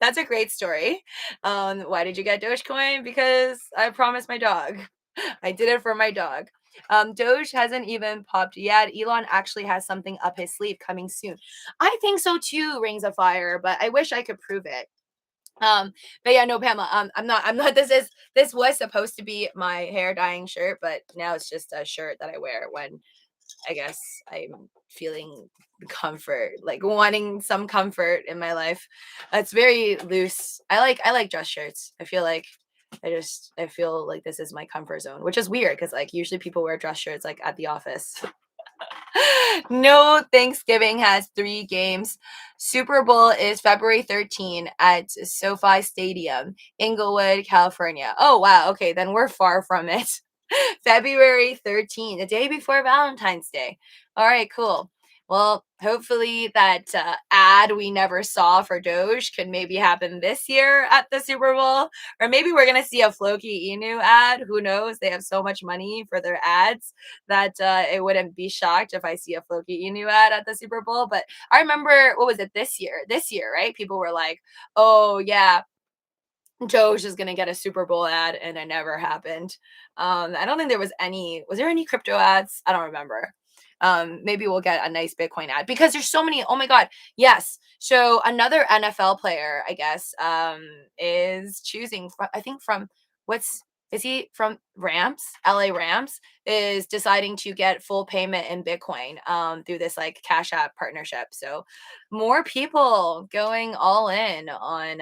Speaker 1: That's a great story. Why did you get Dogecoin? Because I promised my dog. I did it for my dog. Doge hasn't even popped yet. Elon actually has something up his sleeve coming soon. I think so too, Rings of Fire, but I wish I could prove it. But yeah, no, Pamela. I'm not. This was supposed to be my hair dyeing shirt, but now it's just a shirt that I wear when I guess I'm feeling comfort, like wanting some comfort in my life. It's very loose. I like dress shirts. I feel like this is my comfort zone, which is weird because like usually people wear dress shirts like at the office. No Thanksgiving has 3 games. Super Bowl is February 13 at SoFi Stadium, Inglewood, California. Oh, wow. Okay, then we're far from it. February 13, the day before Valentine's Day. All right, cool. Well, hopefully that ad we never saw for Doge could maybe happen this year at the Super Bowl. Or maybe we're going to see a Floki Inu ad. Who knows? They have so much money for their ads that it wouldn't be shocked if I see a Floki Inu ad at the Super Bowl. But I remember, what was it, this year? This year, right? People were like, oh, yeah, Doge is gonna get a Super Bowl ad, and it never happened. I don't think there was there any crypto ads? I don't remember. Maybe we'll get a nice Bitcoin ad because there's so many. Oh my God. Yes. So another NFL player, I guess, is choosing, I think from what's, is he from Rams? LA Rams is deciding to get full payment in Bitcoin through this like Cash App partnership. So more people going all in on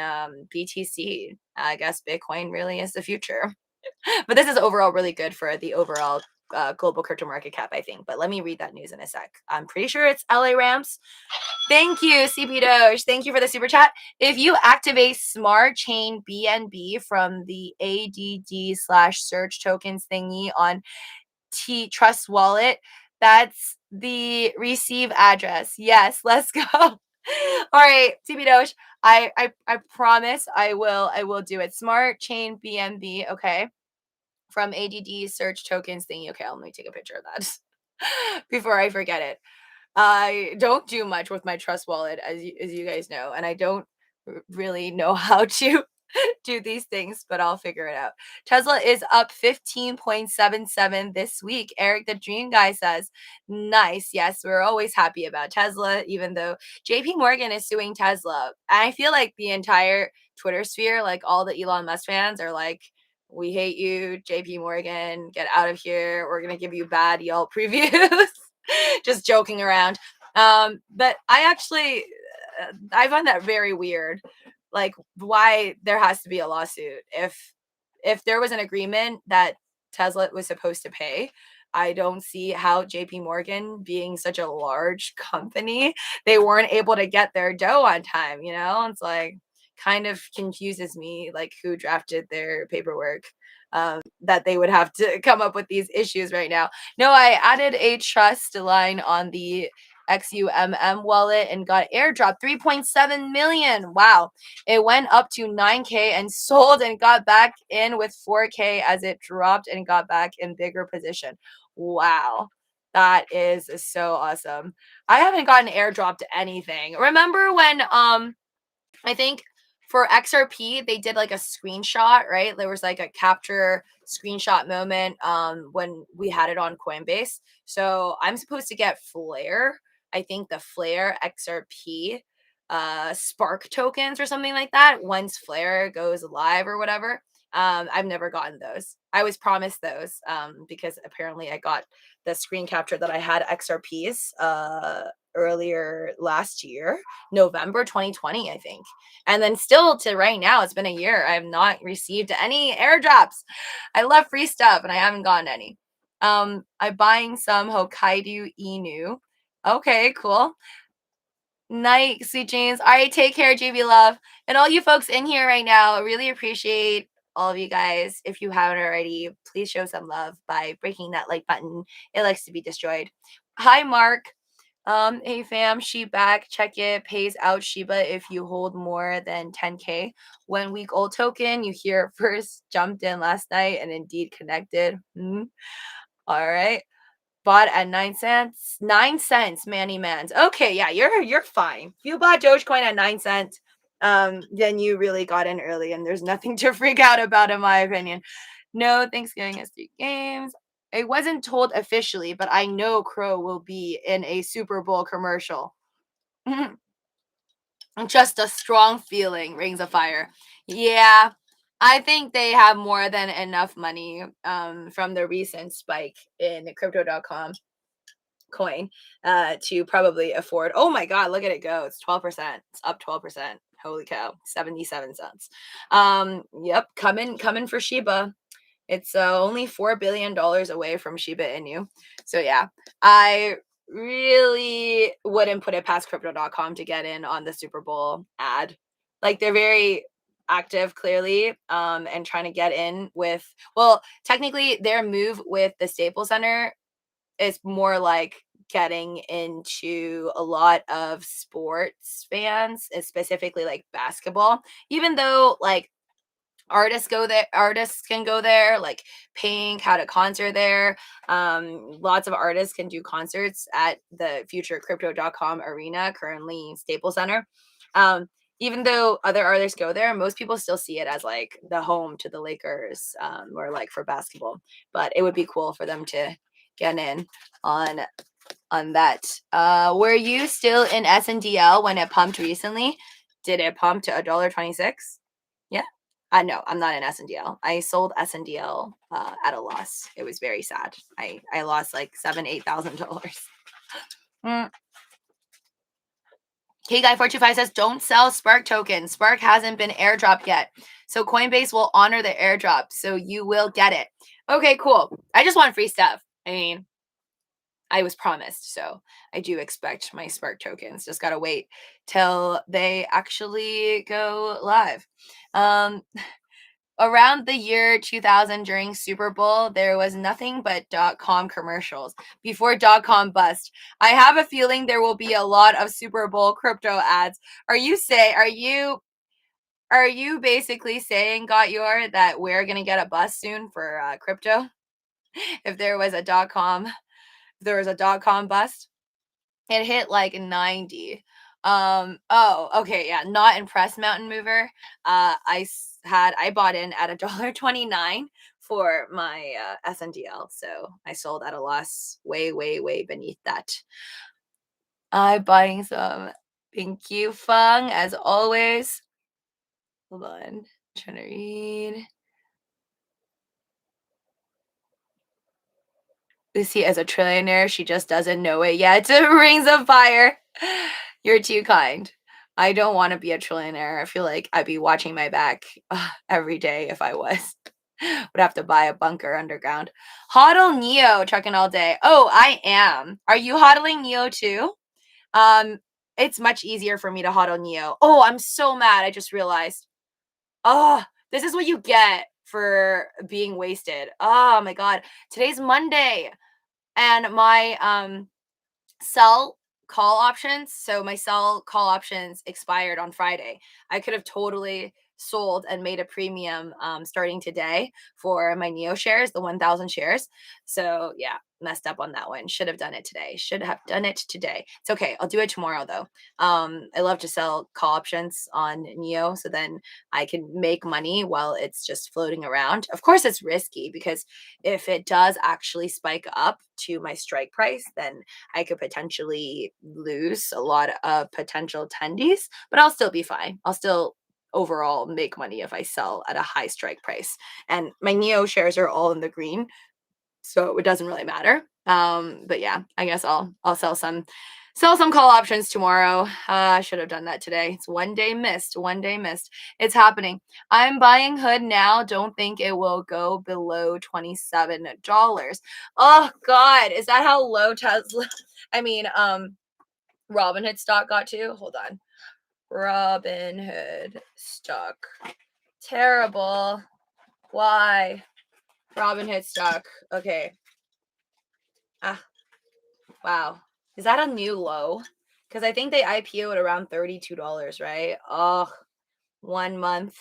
Speaker 1: BTC. I guess Bitcoin really is the future. But this is overall really good for the overall global crypto market cap, I think. But let me read that news in a sec. I'm pretty sure it's LA Rams. Thank you, CP Doge. Thank you for the super chat. If you activate Smart Chain BNB from the ADD/search tokens thingy on T Trust Wallet, that's the receive address. Yes, let's go. All right, CP Doge. I promise I will do it. Smart Chain BNB. Okay, from ADD search tokens thingy. Okay, let me take a picture of that before I forget it. I don't do much with my Trust Wallet, as you guys know, and I don't really know how to do these things, but I'll figure it out. Tesla is up 15.77 this week. Eric the Dream Guy says, nice. Yes, we're always happy about Tesla, even though JP Morgan is suing Tesla. And I feel like the entire Twitter sphere, like all the Elon Musk fans, are like, we hate you, JP Morgan, get out of here. We're going to give you bad Yelp reviews. Just joking around. But I find that very weird. Like why there has to be a lawsuit if there was an agreement that Tesla was supposed to pay. I don't see how JP Morgan, being such a large company, they weren't able to get their dough on time, you know? It's like kind of confuses me like who drafted their paperwork, that they would have to come up with these issues right now. No, I added a trust line on the XUMM wallet and got airdrop 3.7 million. Wow. It went up to 9K and sold and got back in with 4K as it dropped and got back in bigger position. Wow. That is so awesome. I haven't gotten airdropped anything. Remember when I think for XRP, they did like a screenshot, right? There was like a capture screenshot moment when we had it on Coinbase. So I'm supposed to get Flare. I think the Flare XRP Spark tokens or something like that once Flare goes live or whatever. I've never gotten those. I was promised those because apparently I got the screen capture that I had XRPs earlier last year, November 2020, I think. And then still to right now, it's been a year. I have not received any airdrops. I love free stuff and I haven't gotten any. I'm buying some Hokkaido Inu. Okay, cool. Night, sweet dreams. All right, take care, JB Love. And all you folks in here right now, I really appreciate all of you guys. If you haven't already, please show some love by breaking that like button. It likes to be destroyed. Hi, Mark. Hey fam, Shib back. Check it. Pays out Shiba if you hold more than 10K. 1 week old token. You hear it first. Jumped in last night and indeed connected. All right. Bought at 9 cents. 9 cents, Manny Mans. Okay, yeah, you're fine. If you bought Dogecoin at 9 cents, then you really got in early and there's nothing to freak out about in my opinion. No Thanksgiving has 3 games. It wasn't told officially, but I know Crow will be in a Super Bowl commercial. Just a strong feeling, Rings of Fire. Yeah, I think they have more than enough money from the recent spike in crypto.com coin to probably afford. Oh my god, look at it go. It's 12%. It's up 12%. Holy cow. 77 cents. Yep, coming for Shiba. It's only $4 billion away from Shiba Inu. So yeah, I really wouldn't put it past crypto.com to get in on the Super Bowl ad. Like they're very active clearly and trying to get in with, well, technically their move with the Staples Center is more like getting into a lot of sports fans, specifically like basketball, even though like artists can go there, like Pink had a concert there. Lots of artists can do concerts at the future crypto.com arena, currently Staples Center. Even though other artists go there, most people still see it as like the home to the Lakers, or like for basketball. But it would be cool for them to get in on that. Were you still in SNDL when it pumped recently? Did it pump to $1.26? Yeah. No, I'm not in SNDL. I sold SNDL at a loss. It was very sad. I lost like $7,000-8,000. K Guy 425 says, don't sell Spark tokens. Spark hasn't been airdropped yet. So Coinbase will honor the airdrop. So you will get it. Okay, cool. I just want free stuff. I mean, I was promised. So I do expect my Spark tokens. Just got to wait till they actually go live. Around the year 2000 during Super Bowl, there was nothing but .com commercials before .com bust. I have a feeling there will be a lot of Super Bowl crypto ads. Are you basically saying, Got Your, that we're going to get a bust soon for crypto? If there was a .com bust, it hit like 90. Oh, okay, yeah, not impressed, Mountain Mover. I bought in at $1.29 for my SNDL, so I sold at a loss way beneath that. I'm buying some. Thank you, Fung, as always. Hold on, I'm trying to read. Lucy as a trillionaire, she just doesn't know it yet. Rings of Fire. You're too kind. I don't want to be a trillionaire. I feel like I'd be watching my back every day if I was. Would have to buy a bunker underground. Hodl Neo trucking all day. Oh, I am. Are you hodling Neo too? It's much easier for me to hodl Neo. Oh, I'm so mad. I just realized. Oh, this is what you get for being wasted. Oh my god. Today's Monday. And my sell call options, so my sell call options expired on Friday. I could have totally sold and made a premium starting today for my Neo shares, the 1,000 shares. So yeah, messed up on that one. Should have done it today. Should have done it today. It's okay. I'll do it tomorrow though. I love to sell call options on Neo so then I can make money while it's just floating around. Of course, it's risky because if it does actually spike up to my strike price, then I could potentially lose a lot of potential tendies, but I'll still be fine. I'll still overall make money if I sell at a high strike price. And my Neo shares are all in the green, so it doesn't really matter. But yeah, I guess I'll sell some call options tomorrow. I should have done that today. It's one day missed. One day missed. It's happening. I'm buying Hood now. Don't think it will go below $27. Oh God, is that how low Tesla? I mean, Robinhood stock got to. Hold on. Robinhood stock. Terrible. Why? Robinhood stock. Okay. Ah, wow. Is that a new low? Because I think they IPO'd around $32, right? Oh, 1 month.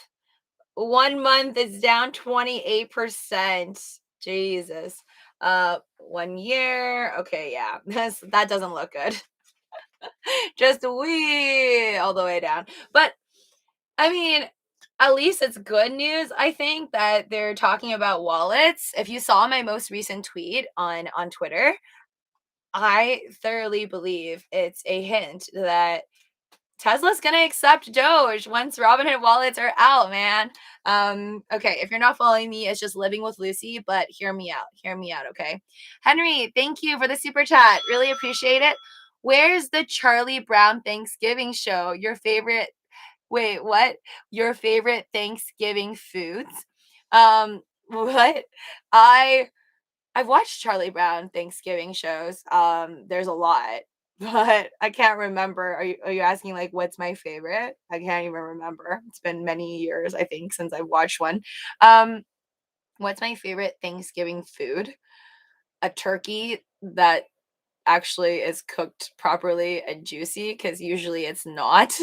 Speaker 1: 1 month is down 28%. Jesus. 1 year. Okay, yeah. That doesn't look good. Just wee all the way down. But I mean, at least it's good news, I think, that they're talking about wallets. If you saw my most recent tweet on Twitter, I thoroughly believe it's a hint that Tesla's gonna accept Doge once Robinhood wallets are out, man. Okay, if you're not following me, it's just living with Lucy, but hear me out. Hear me out, okay? Henry, thank you for the super chat. Really appreciate it. Where's the Charlie Brown Thanksgiving show? Your favorite Wait, what? Your favorite Thanksgiving foods? What? I I've watched Charlie Brown Thanksgiving shows. There's a lot, but I can't remember. Are you asking like what's my favorite? I can't even remember. It's been many years, I think, since I've watched one. Um, what's my favorite Thanksgiving food? A turkey that actually is cooked properly and juicy because usually it's not.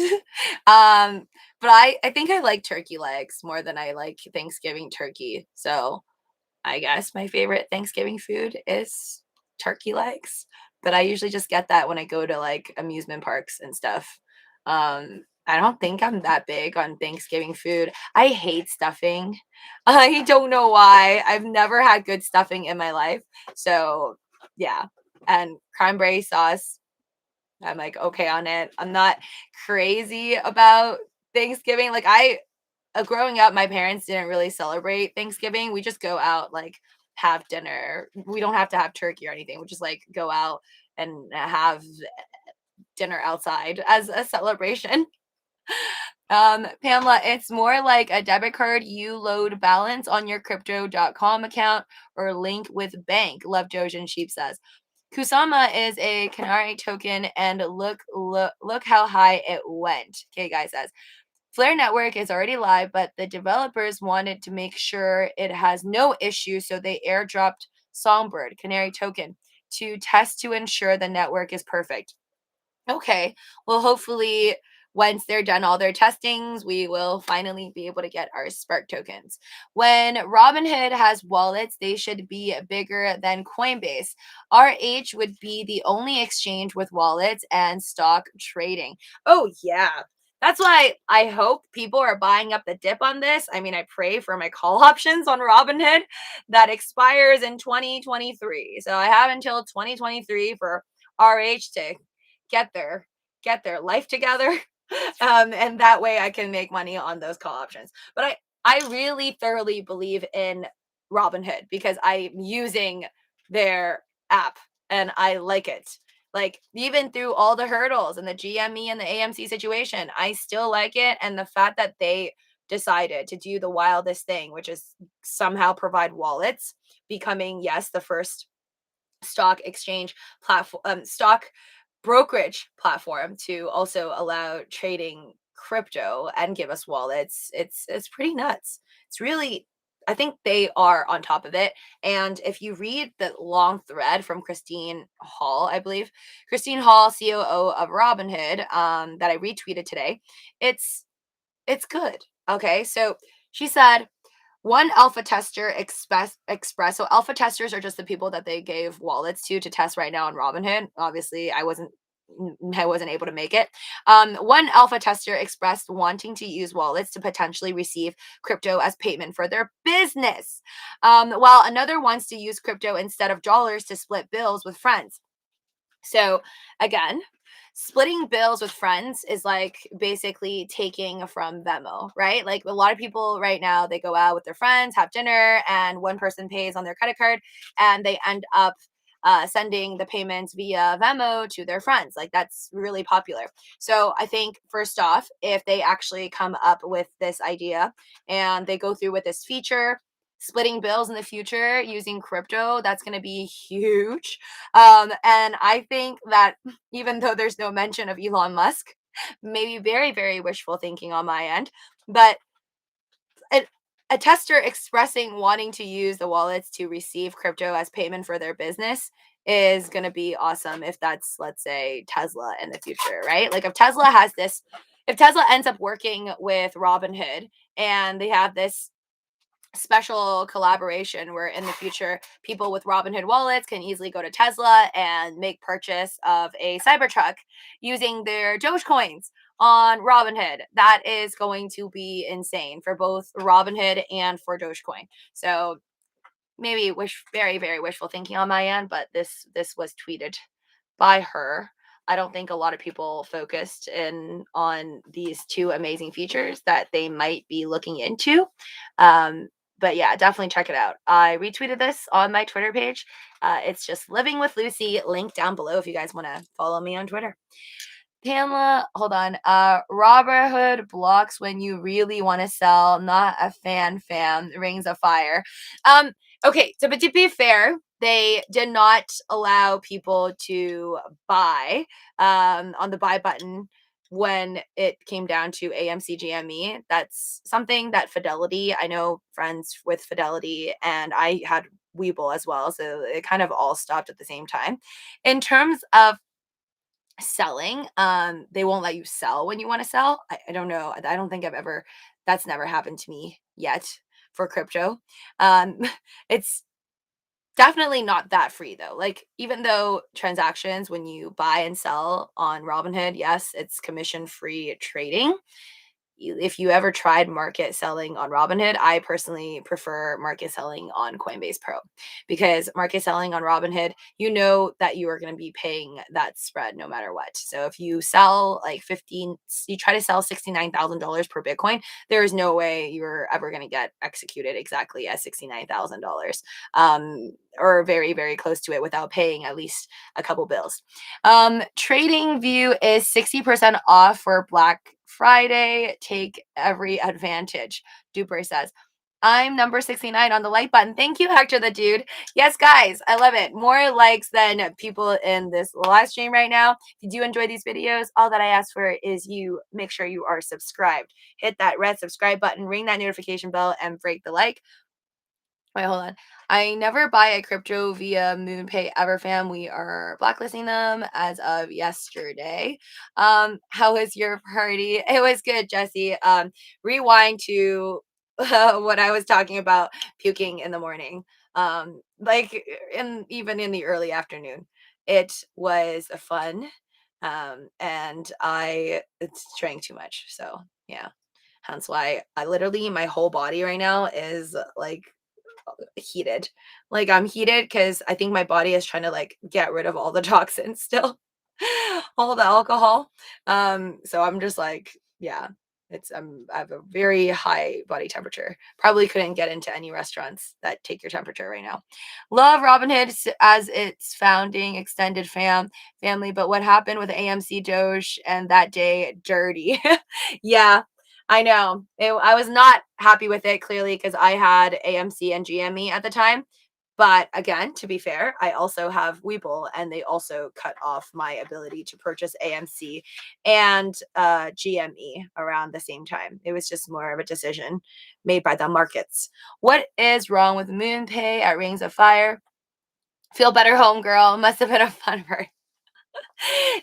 Speaker 1: But I think I like turkey legs more than I like Thanksgiving turkey. So I guess my favorite Thanksgiving food is turkey legs, but I usually just get that when I go to like amusement parks and stuff. I don't think I'm that big on Thanksgiving food. I hate stuffing. I don't know why. I've never had good stuffing in my life. So, yeah. And cranberry sauce, I'm like okay on it. I'm not crazy about Thanksgiving. Like growing up, my parents didn't really celebrate Thanksgiving. We just go out, like, have dinner. We don't have to have turkey or anything. We just like go out and have dinner outside as a celebration. Pamela, it's more like a debit card. You load balance on your crypto.com account or link with bank. Love Doge and Sheep says. Kusama is a Canary token, and look how high it went. Okay, guys says Flare Network is already live, but the developers wanted to make sure it has no issues, so they airdropped Songbird, Canary token, to test to ensure the network is perfect. Okay, well, hopefully, once they're done all their testings, we will finally be able to get our Spark tokens. When Robinhood has wallets, they should be bigger than Coinbase. RH would be the only exchange with wallets and stock trading. Oh, yeah. That's why I hope people are buying up the dip on this. I mean, I pray for my call options on Robinhood that expires in 2023. So I have until 2023 for RH to get their life together. And that way I can make money on those call options. But I really thoroughly believe in Robinhood because I'm using their app and I like it. Like, even through all the hurdles and the GME and the AMC situation, I still like it. And the fact that they decided to do the wildest thing, which is somehow provide wallets, becoming, yes, the first stock exchange platform, stock brokerage platform to also allow trading crypto and give us wallets. It's pretty nuts. It's really, I think they are on top of it. And if you read the long thread from Christine Hall, I believe Christine Hall, COO of Robinhood, that I retweeted today, it's good. Okay, so she said one alpha tester express. So alpha testers are just the people that they gave wallets to test right now on Robinhood. Obviously, I wasn't able to make it. One alpha tester expressed wanting to use wallets to potentially receive crypto as payment for their business, while another wants to use crypto instead of dollars to split bills with friends. So again, splitting bills with friends is like basically taking from Venmo, right? Like a lot of people right now, they go out with their friends, have dinner, and one person pays on their credit card, and they end up sending the payments via Venmo to their friends. Like that's really popular. So I think first off, if they actually come up with this idea and they go through with this feature, splitting bills in the future using crypto, that's going to be huge. And I think that even though there's no mention of Elon Musk, maybe very, very wishful thinking on my end, but a, a tester expressing wanting to use the wallets to receive crypto as payment for their business is going to be awesome if that's, let's say, Tesla in the future, right? Like if Tesla ends up working with Robinhood and they have this special collaboration where in the future people with Robinhood wallets can easily go to Tesla and make purchase of a Cybertruck using their Dogecoins on Robinhood. That is going to be insane for both Robinhood and for Dogecoin. So maybe very, very wishful thinking on my end, but this was tweeted by her. I don't think a lot of people focused in on these two amazing features that they might be looking into. But yeah, definitely check it out. I retweeted this on my Twitter page. It's just Living with Lucy, link down below if you guys want to follow me on Twitter. Pamela, hold on. Robinhood blocks when you really want to sell, not a fan. Rings of fire. Okay, so but to be fair, they did not allow people to buy on the buy button when it came down to AMC GME. That's something that Fidelity, I know friends with Fidelity, and I had WEBULL as well, so it kind of all stopped at the same time. In terms of selling, they won't let you sell when you want to sell. I don't know. I don't think that's never happened to me yet for crypto. Um, it's definitely not that free though. Like even though transactions when you buy and sell on Robinhood, yes, it's commission free trading. If you ever tried market selling on Robinhood, I personally prefer market selling on Coinbase Pro, because market selling on Robinhood, you know that you are going to be paying that spread no matter what. So if you sell like you try to sell $69,000 per Bitcoin, there is no way you're ever going to get executed exactly at $69,000, or very, very close to it without paying at least a couple bills. Trading View is 60% off for Black Friday. Take every advantage. Duper says, I'm number 69 on the like button. Thank you, Hector the Dude. Yes, guys, I love it. More likes than people in this live stream right now. If you do enjoy these videos, all that I ask for is you make sure you are subscribed. Hit that red subscribe button, ring that notification bell, and break the like. Wait, hold on. I never buy a crypto via MoonPay ever, fam. We are blacklisting them as of yesterday. How was your party? It was good, Jesse. Rewind to what I was talking about, puking in the morning. Like even in the early afternoon. It was fun. And it's drank too much. So yeah. Hence why I literally my whole body right now is like heated. Like I'm heated because I think my body is trying to like get rid of all the toxins still, all the alcohol. So I'm just like, yeah, I have a very high body temperature. Probably couldn't get into any restaurants that take your temperature right now. Love Robinhood as its founding extended family, but what happened with AMC Doge and that day dirty? Yeah, I know. I was not happy with it clearly because I had AMC and GME at the time. But again, to be fair, I also have Webull, and they also cut off my ability to purchase AMC and GME around the same time. It was just more of a decision made by the markets. What is wrong with MoonPay at Rings of Fire? Feel better, homegirl. Must have been a fun birthday.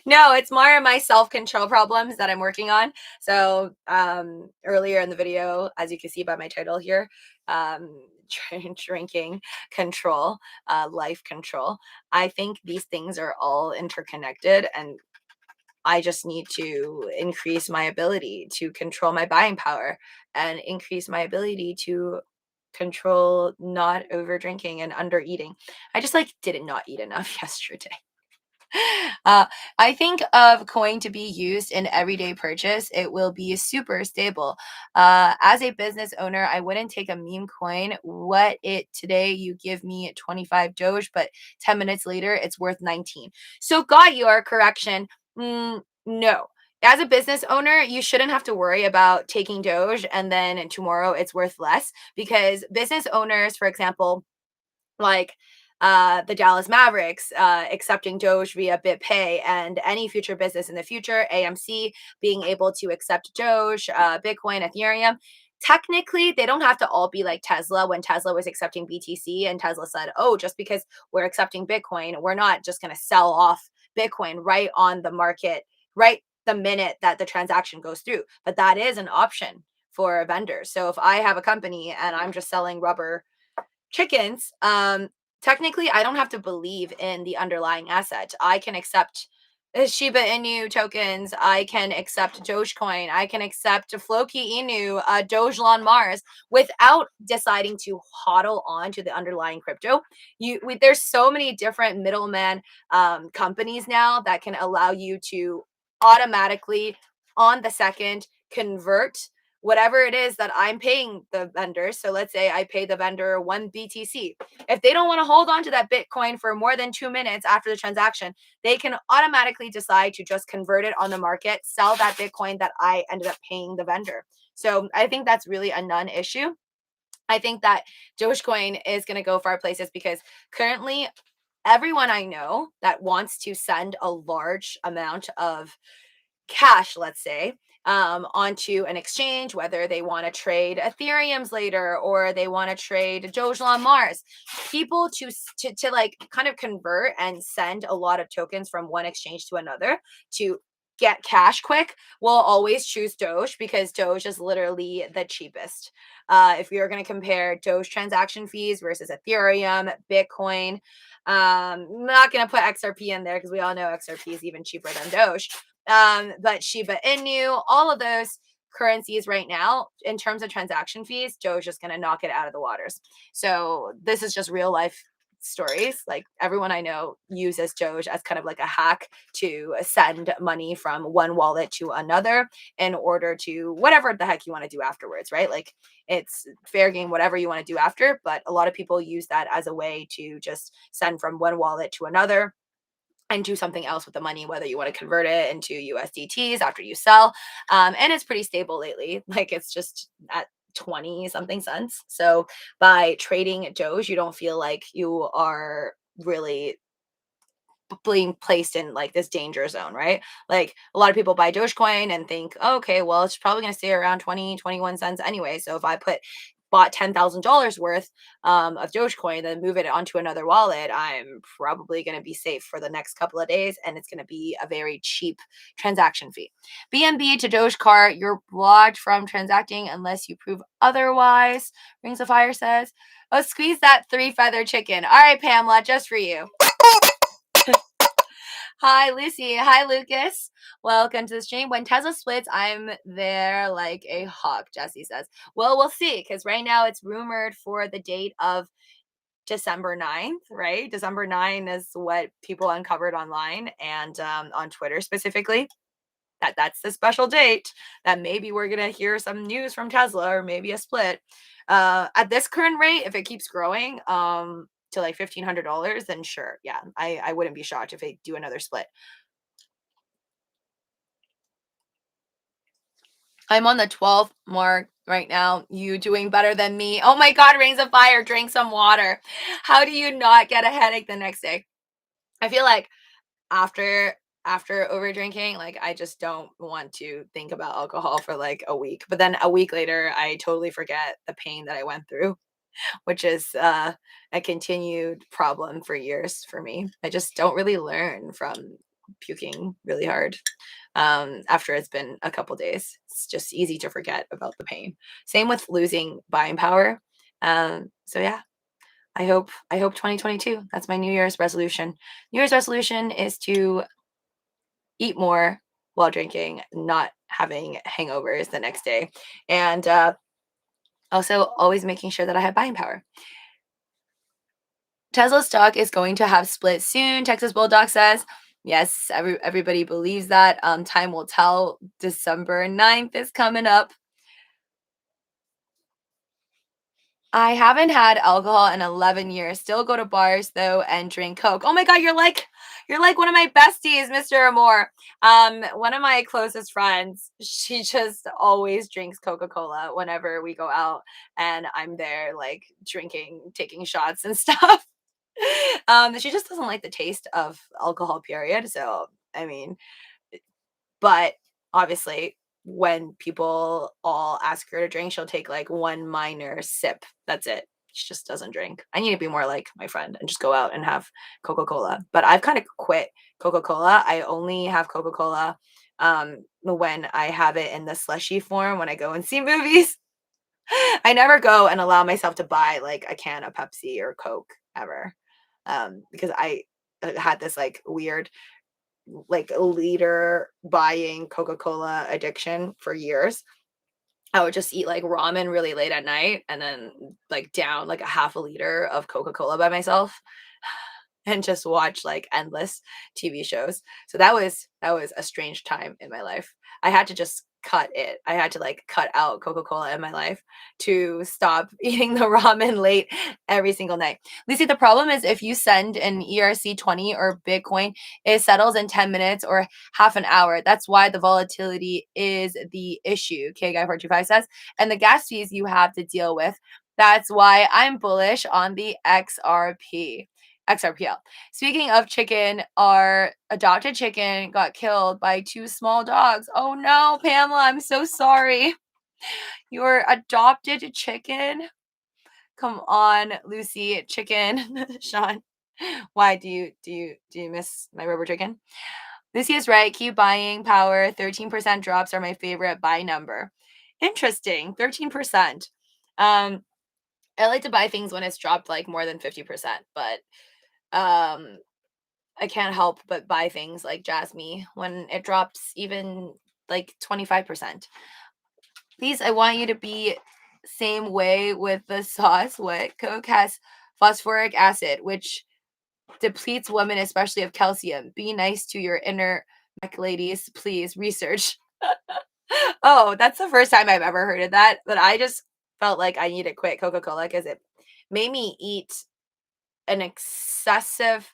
Speaker 1: No, it's more of my self-control problems that I'm working on. So earlier in the video, as you can see by my title here, drinking control, life control. I think these things are all interconnected, and I just need to increase my ability to control my buying power and increase my ability to control not over drinking and under eating. I just like didn't not eat enough yesterday. Uh, I think of coin to be used in everyday purchase. It will be super stable. As a business owner, I wouldn't take a meme coin. What it today, you give me 25 Doge, but 10 minutes later, it's worth 19. So, got your correction. No. As a business owner, you shouldn't have to worry about taking Doge and then tomorrow it's worth less, because business owners, for example, like the Dallas Mavericks accepting Doge via BitPay, and any future business in the future, AMC being able to accept Doge, Bitcoin, Ethereum. Technically, they don't have to all be like Tesla when Tesla was accepting BTC, and Tesla said, oh, just because we're accepting Bitcoin, we're not just going to sell off Bitcoin right on the market, right the minute that the transaction goes through. But that is an option for vendors. So if I have a company and I'm just selling rubber chickens, technically I don't have to believe in the underlying asset. I can accept Shiba Inu tokens. I can accept Dogecoin. I can accept Floki Inu, Dogelon Mars, without deciding to hodl on to the underlying crypto. There's so many different middleman companies now that can allow you to automatically, on the second, convert whatever it is that I'm paying the vendor. So let's say I pay the vendor 1 BTC. If they don't want to hold on to that Bitcoin for more than 2 minutes after the transaction, they can automatically decide to just convert it on the market, sell that Bitcoin that I ended up paying the vendor. So I think that's really a non-issue. I think that Dogecoin is going to go far places, because currently everyone I know that wants to send a large amount of cash, let's say, onto an exchange, whether they want to trade Ethereums later or they want to trade Dogelon Mars. People to like kind of convert and send a lot of tokens from one exchange to another to get cash quick will always choose Doge, because Doge is literally the cheapest. If you're going to compare Doge transaction fees versus Ethereum, Bitcoin, I'm not going to put XRP in there because we all know XRP is even cheaper than Doge. But Shiba Inu, all of those currencies right now, in terms of transaction fees, Doge is going to knock it out of the waters. So this is just real life stories. Like everyone I know uses Doge as kind of like a hack to send money from one wallet to another in order to whatever the heck you want to do afterwards, right? Like it's fair game, whatever you want to do after. But a lot of people use that as a way to just send from one wallet to another and do something else with the money, whether you want to convert it into USDTs after you sell. And it's pretty stable lately. Like it's just at 20 something cents. So by trading Doge, you don't feel like you are really being placed in like this danger zone, right? Like a lot of people buy Dogecoin and think, oh, okay, well, it's probably going to stay around 20, 21 cents anyway. So if I bought $10,000 worth of Dogecoin, then move it onto another wallet, I'm probably going to be safe for the next couple of days, and it's going to be a very cheap transaction fee. BNB to Dogecar, you're blocked from transacting unless you prove otherwise. Rings of Fire says, oh, squeeze that 3-feather chicken. All right, Pamela, just for you. Hi, Lucy. Hi, Lucas. Welcome to the stream. When Tesla splits, I'm there like a hawk, Jesse says. Well, we'll see, because right now it's rumored for the date of December 9th, right? December 9 is what people uncovered online and on Twitter specifically. That's the special date that maybe we're going to hear some news from Tesla or maybe a split. At this current rate, if it keeps growing, to like $1,500, then sure, yeah, I wouldn't be shocked if they do another split. I'm on the 12th mark right now. You doing better than me? Oh my God, Rings of Fire, drink some water. How do you not get a headache the next day? I feel like after over drinking, like I just don't want to think about alcohol for like a week. But then a week later, I totally forget the pain that I went through, which is a continued problem for years for me. I just don't really learn from puking really hard after it's been a couple days. It's just easy to forget about the pain. Same with losing buying power. So yeah, I hope 2022. That's my New Year's resolution. New Year's resolution is to eat more while drinking, not having hangovers the next day, and also always making sure that I have buying power. Tesla stock is going to have split soon, Texas Bulldog says. Yes, everybody believes that. Time will tell. December 9th is coming up. I haven't had alcohol in 11 years. Still go to bars though and drink Coke. Oh my God, you're like one of my besties, Mr. Amore. One of my closest friends, she just always drinks Coca-Cola whenever we go out and I'm there like drinking, taking shots and stuff. She just doesn't like the taste of alcohol, period. So, I mean, but obviously, when people all ask her to drink, she'll take like one minor sip. That's it. She just doesn't drink. I need to be more like my friend and just go out and have Coca Cola. But I've kind of quit Coca Cola. I only have Coca Cola when I have it in the slushy form when I go and see movies. I never go and allow myself to buy like a can of Pepsi or Coke ever, because I had this like weird like liter buying Coca-Cola addiction for years. I would just eat like ramen really late at night and then like down like a half a liter of Coca-Cola by myself and just watch like endless TV shows. So that was a strange time in my life. I had to just cut it. I had to like cut out Coca-Cola in my life to stop eating the ramen late every single night. Lucy, the problem is if you send an ERC20 or Bitcoin, it settles in 10 minutes or half an hour. That's why the volatility is the issue. K Guy 425 says, and the gas fees you have to deal with. That's why I'm bullish on the XRPL. Speaking of chicken, our adopted chicken got killed by two small dogs. Oh no, Pamela, I'm so sorry. Your adopted chicken? Come on, Lucy, chicken. Sean, why do you miss my rubber chicken? Lucy is right. Keep buying power. 13% drops are my favorite buy number. Interesting. 13%. I like to buy things when it's dropped like more than 50%, but um I can't help but buy things like Jasmy when it drops even like 25%. Please, I want you to be same way with the sauce. What? Coke has phosphoric acid, which depletes women, especially of calcium. Be nice to your inner mech ladies, please. Research. Oh, that's the first time I've ever heard of that. But I just felt like I need to quit Coca Cola because it made me eat an excessively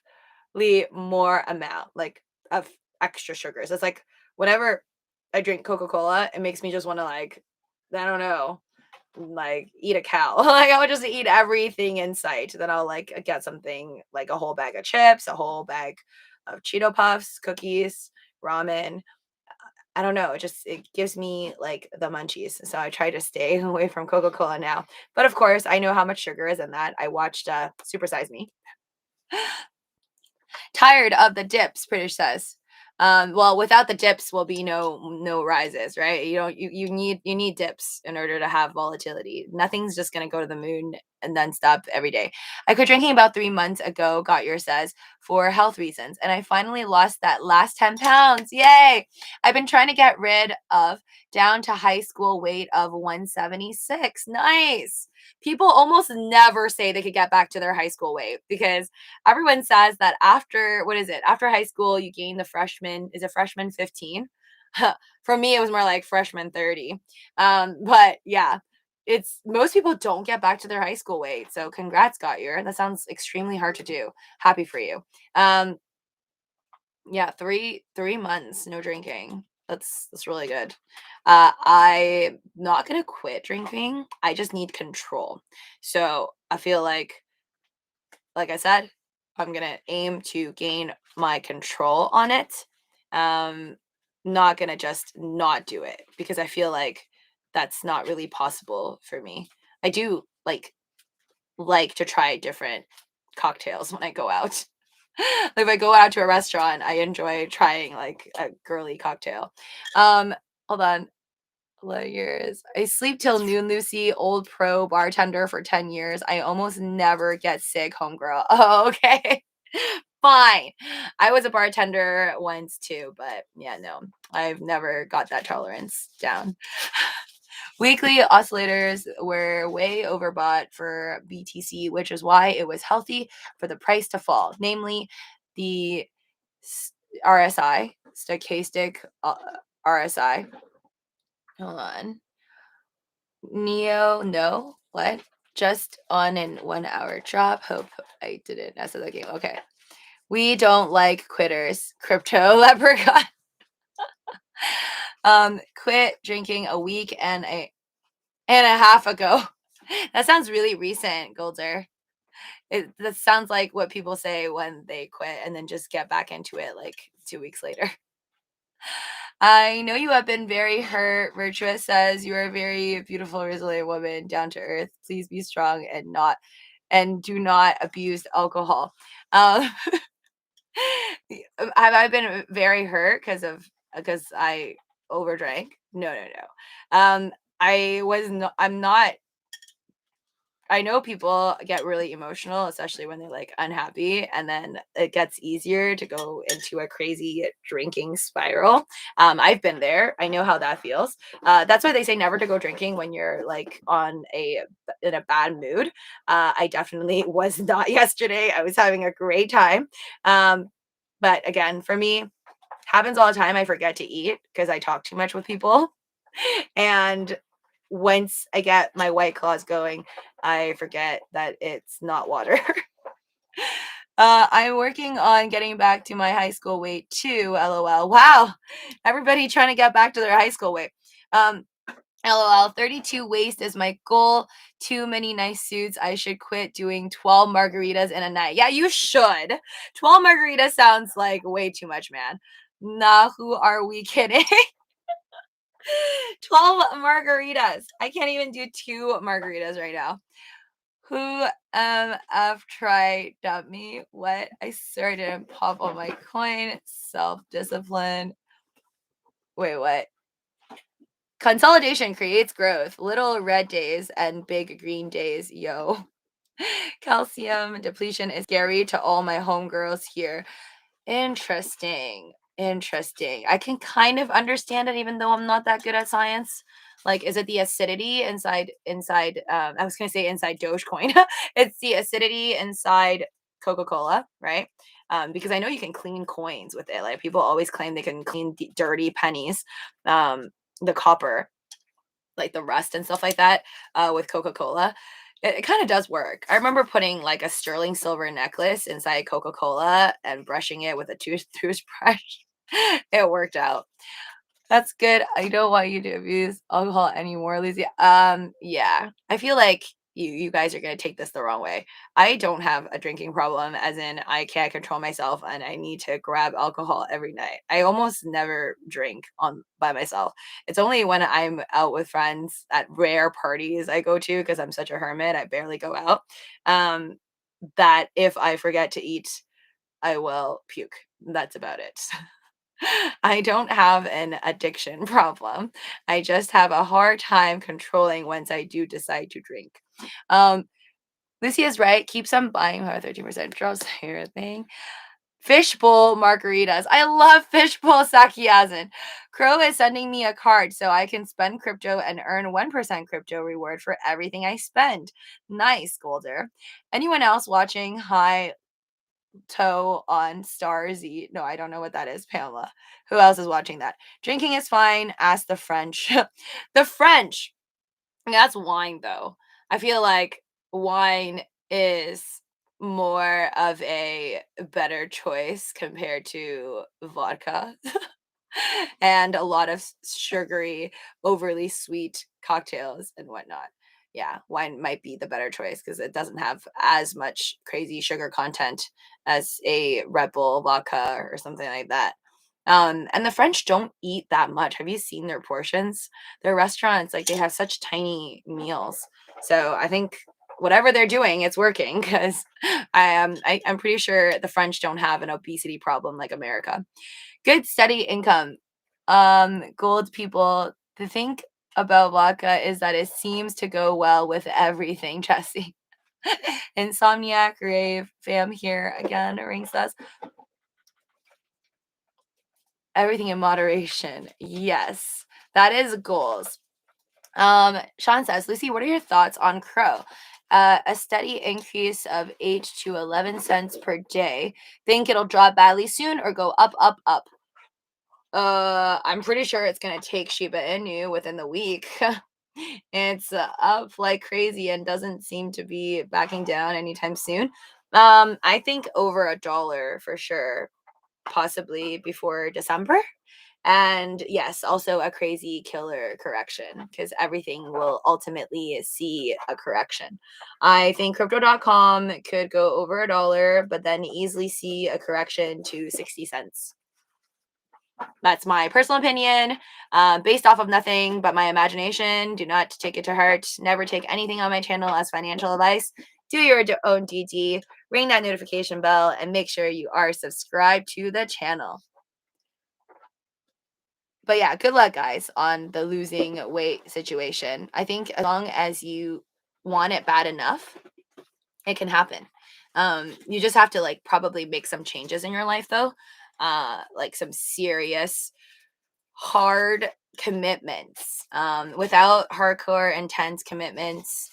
Speaker 1: more amount like of extra sugars. It's like whenever I drink Coca-Cola, it makes me just want to like, I don't know, like eat a cow. Like I would just eat everything in sight. Then I'll like get something like a whole bag of chips, a whole bag of Cheeto Puffs, cookies, ramen. I don't know. It gives me like the munchies. So I try to stay away from Coca-Cola now. But of course, I know how much sugar is in that. I watched Super Size Me. Tired of the dips, British says. Well, without the dips will be no rises, right? You need dips in order to have volatility. Nothing's just gonna go to the moon and then stop every day. I quit drinking about 3 months ago, Gotyer says, for health reasons, and I finally lost that last 10 pounds. Yay! I've been trying to get rid of down to high school weight of 176. Nice. People almost never say they could get back to their high school weight because everyone says that after what is it? After high school, you gain the freshman. Is it freshman 15? For me, it was more like freshman 30. But yeah, it's most people don't get back to their high school weight. So congrats, Gotyer. That sounds extremely hard to do. Happy for you. Yeah, three months no drinking. That's really good. I'm not gonna quit drinking. I just need control. So I feel like I said, I'm gonna aim to gain my control on it. Um, not gonna just not do it because I feel like that's not really possible for me. I do like to try different cocktails when I go out. Like if I go out to a restaurant, I enjoy trying like a girly cocktail. Um, hold on. Years. I sleep till noon, Lucy, old pro bartender for 10 years. I almost never get sick, homegirl. Oh, okay. Fine. I was a bartender once too, but yeah, no, I've never got that tolerance down. Weekly oscillators were way overbought for BTC, which is why it was healthy for the price to fall, namely the RSI, stochastic RSI. Hold on. No, what? Just on an 1 hour drop. Hope I didn't mess up the game. Okay. We don't like quitters. Crypto leprechaun. Quit drinking a week and a half ago. That sounds really recent, Golder. That sounds like what people say when they quit and then just get back into it like 2 weeks later. I know you have been very hurt. Virtuous says you are a very beautiful, resilient woman, down to earth. Please be strong and do not abuse alcohol. Have I been very hurt because I overdrank? No, no, no. I'm not. I know people get really emotional, especially when they're like unhappy, and then it gets easier to go into a crazy drinking spiral. I've been there. I know how that feels. That's why they say never to go drinking when you're like in a bad mood. I definitely was not yesterday. I was having a great time. But again, for me, happens all the time. I forget to eat because I talk too much with people. And once I get my White Claws going, I forget that it's not water. I'm working on getting back to my high school weight too. LOL. Wow. Everybody trying to get back to their high school weight. LOL. 32 waist is my goal. Too many nice suits. I should quit doing 12 margaritas in a night. Yeah, you should. 12 margaritas sounds like way too much, man. Nah, who are we kidding? 12 margaritas. I can't even do 2 margaritas right now. Who F try dump me? What? I swear I didn't pop on my coin. Self-discipline. Wait, what? Consolidation creates growth. Little red days and big green days, yo. Calcium depletion is scary to all my homegirls here. Interesting. Interesting. I can kind of understand it even though I'm not that good at science. Like, is it the acidity inside I was gonna say inside Dogecoin. It's the acidity inside Coca-Cola, right? Because I know you can clean coins with it. Like people always claim they can clean dirty pennies, the copper, like the rust and stuff like that, with Coca-Cola. It kind of does work. I remember putting like a sterling silver necklace inside Coca-Cola and brushing it with a toothbrush. It worked out. That's good. I don't want you to abuse alcohol anymore, Lucy. Yeah. I feel like you guys are gonna take this the wrong way. I don't have a drinking problem, as in I can't control myself and I need to grab alcohol every night. I almost never drink on by myself. It's only when I'm out with friends at rare parties I go to because I'm such a hermit. I barely go out. That if I forget to eat, I will puke. That's about it. I don't have an addiction problem. I just have a hard time controlling once I do decide to drink. Um, Lucy is right. Keep some buying power, 13% drops here thing. Fishbowl margaritas. I love fishbowl sakiyazen. Crow is sending me a card so I can spend crypto and earn 1% crypto reward for everything I spend. Nice, Golder. Anyone else watching? Hi, toe on Star Z. No, I don't know what that is, Pamela. Who else is watching that? Drinking is fine. Ask the French. The French. That's wine, though. I feel like wine is more of a better choice compared to vodka and a lot of sugary, overly sweet cocktails and whatnot. Yeah, wine might be the better choice because it doesn't have as much crazy sugar content as a Red Bull vodka or something like that. And the French don't eat that much. Have you seen their portions? Their restaurants, like they have such tiny meals. So I think whatever they're doing, it's working because I'm pretty sure the French don't have an obesity problem like America. Good steady income. Gold people, to think about vodka is that it seems to go well with everything, Jesse. Insomniac rave fam here again. Ring says everything in moderation. Yes, that is goals. Sean says, Lucy, what are your thoughts on Crow? A steady increase of 8 to 11 cents per day. Think it'll drop badly soon or go up, up, up? I'm pretty sure it's gonna take Shiba Inu within the week. It's up like crazy and doesn't seem to be backing down anytime soon. I think over $1 for sure, possibly before December. And yes, also a crazy killer correction because everything will ultimately see a correction. I think crypto.com could go over $1, but then easily see a correction to 60 cents. That's my personal opinion, based off of nothing but my imagination. Do not take it to heart. Never take anything on my channel as financial advice. Do your own DD, ring that notification bell, and make sure you are subscribed to the channel. But yeah, good luck, guys, on the losing weight situation. I think as long as you want it bad enough, it can happen. You just have to like probably make some changes in your life though. Like some serious hard commitments. Without hardcore intense commitments,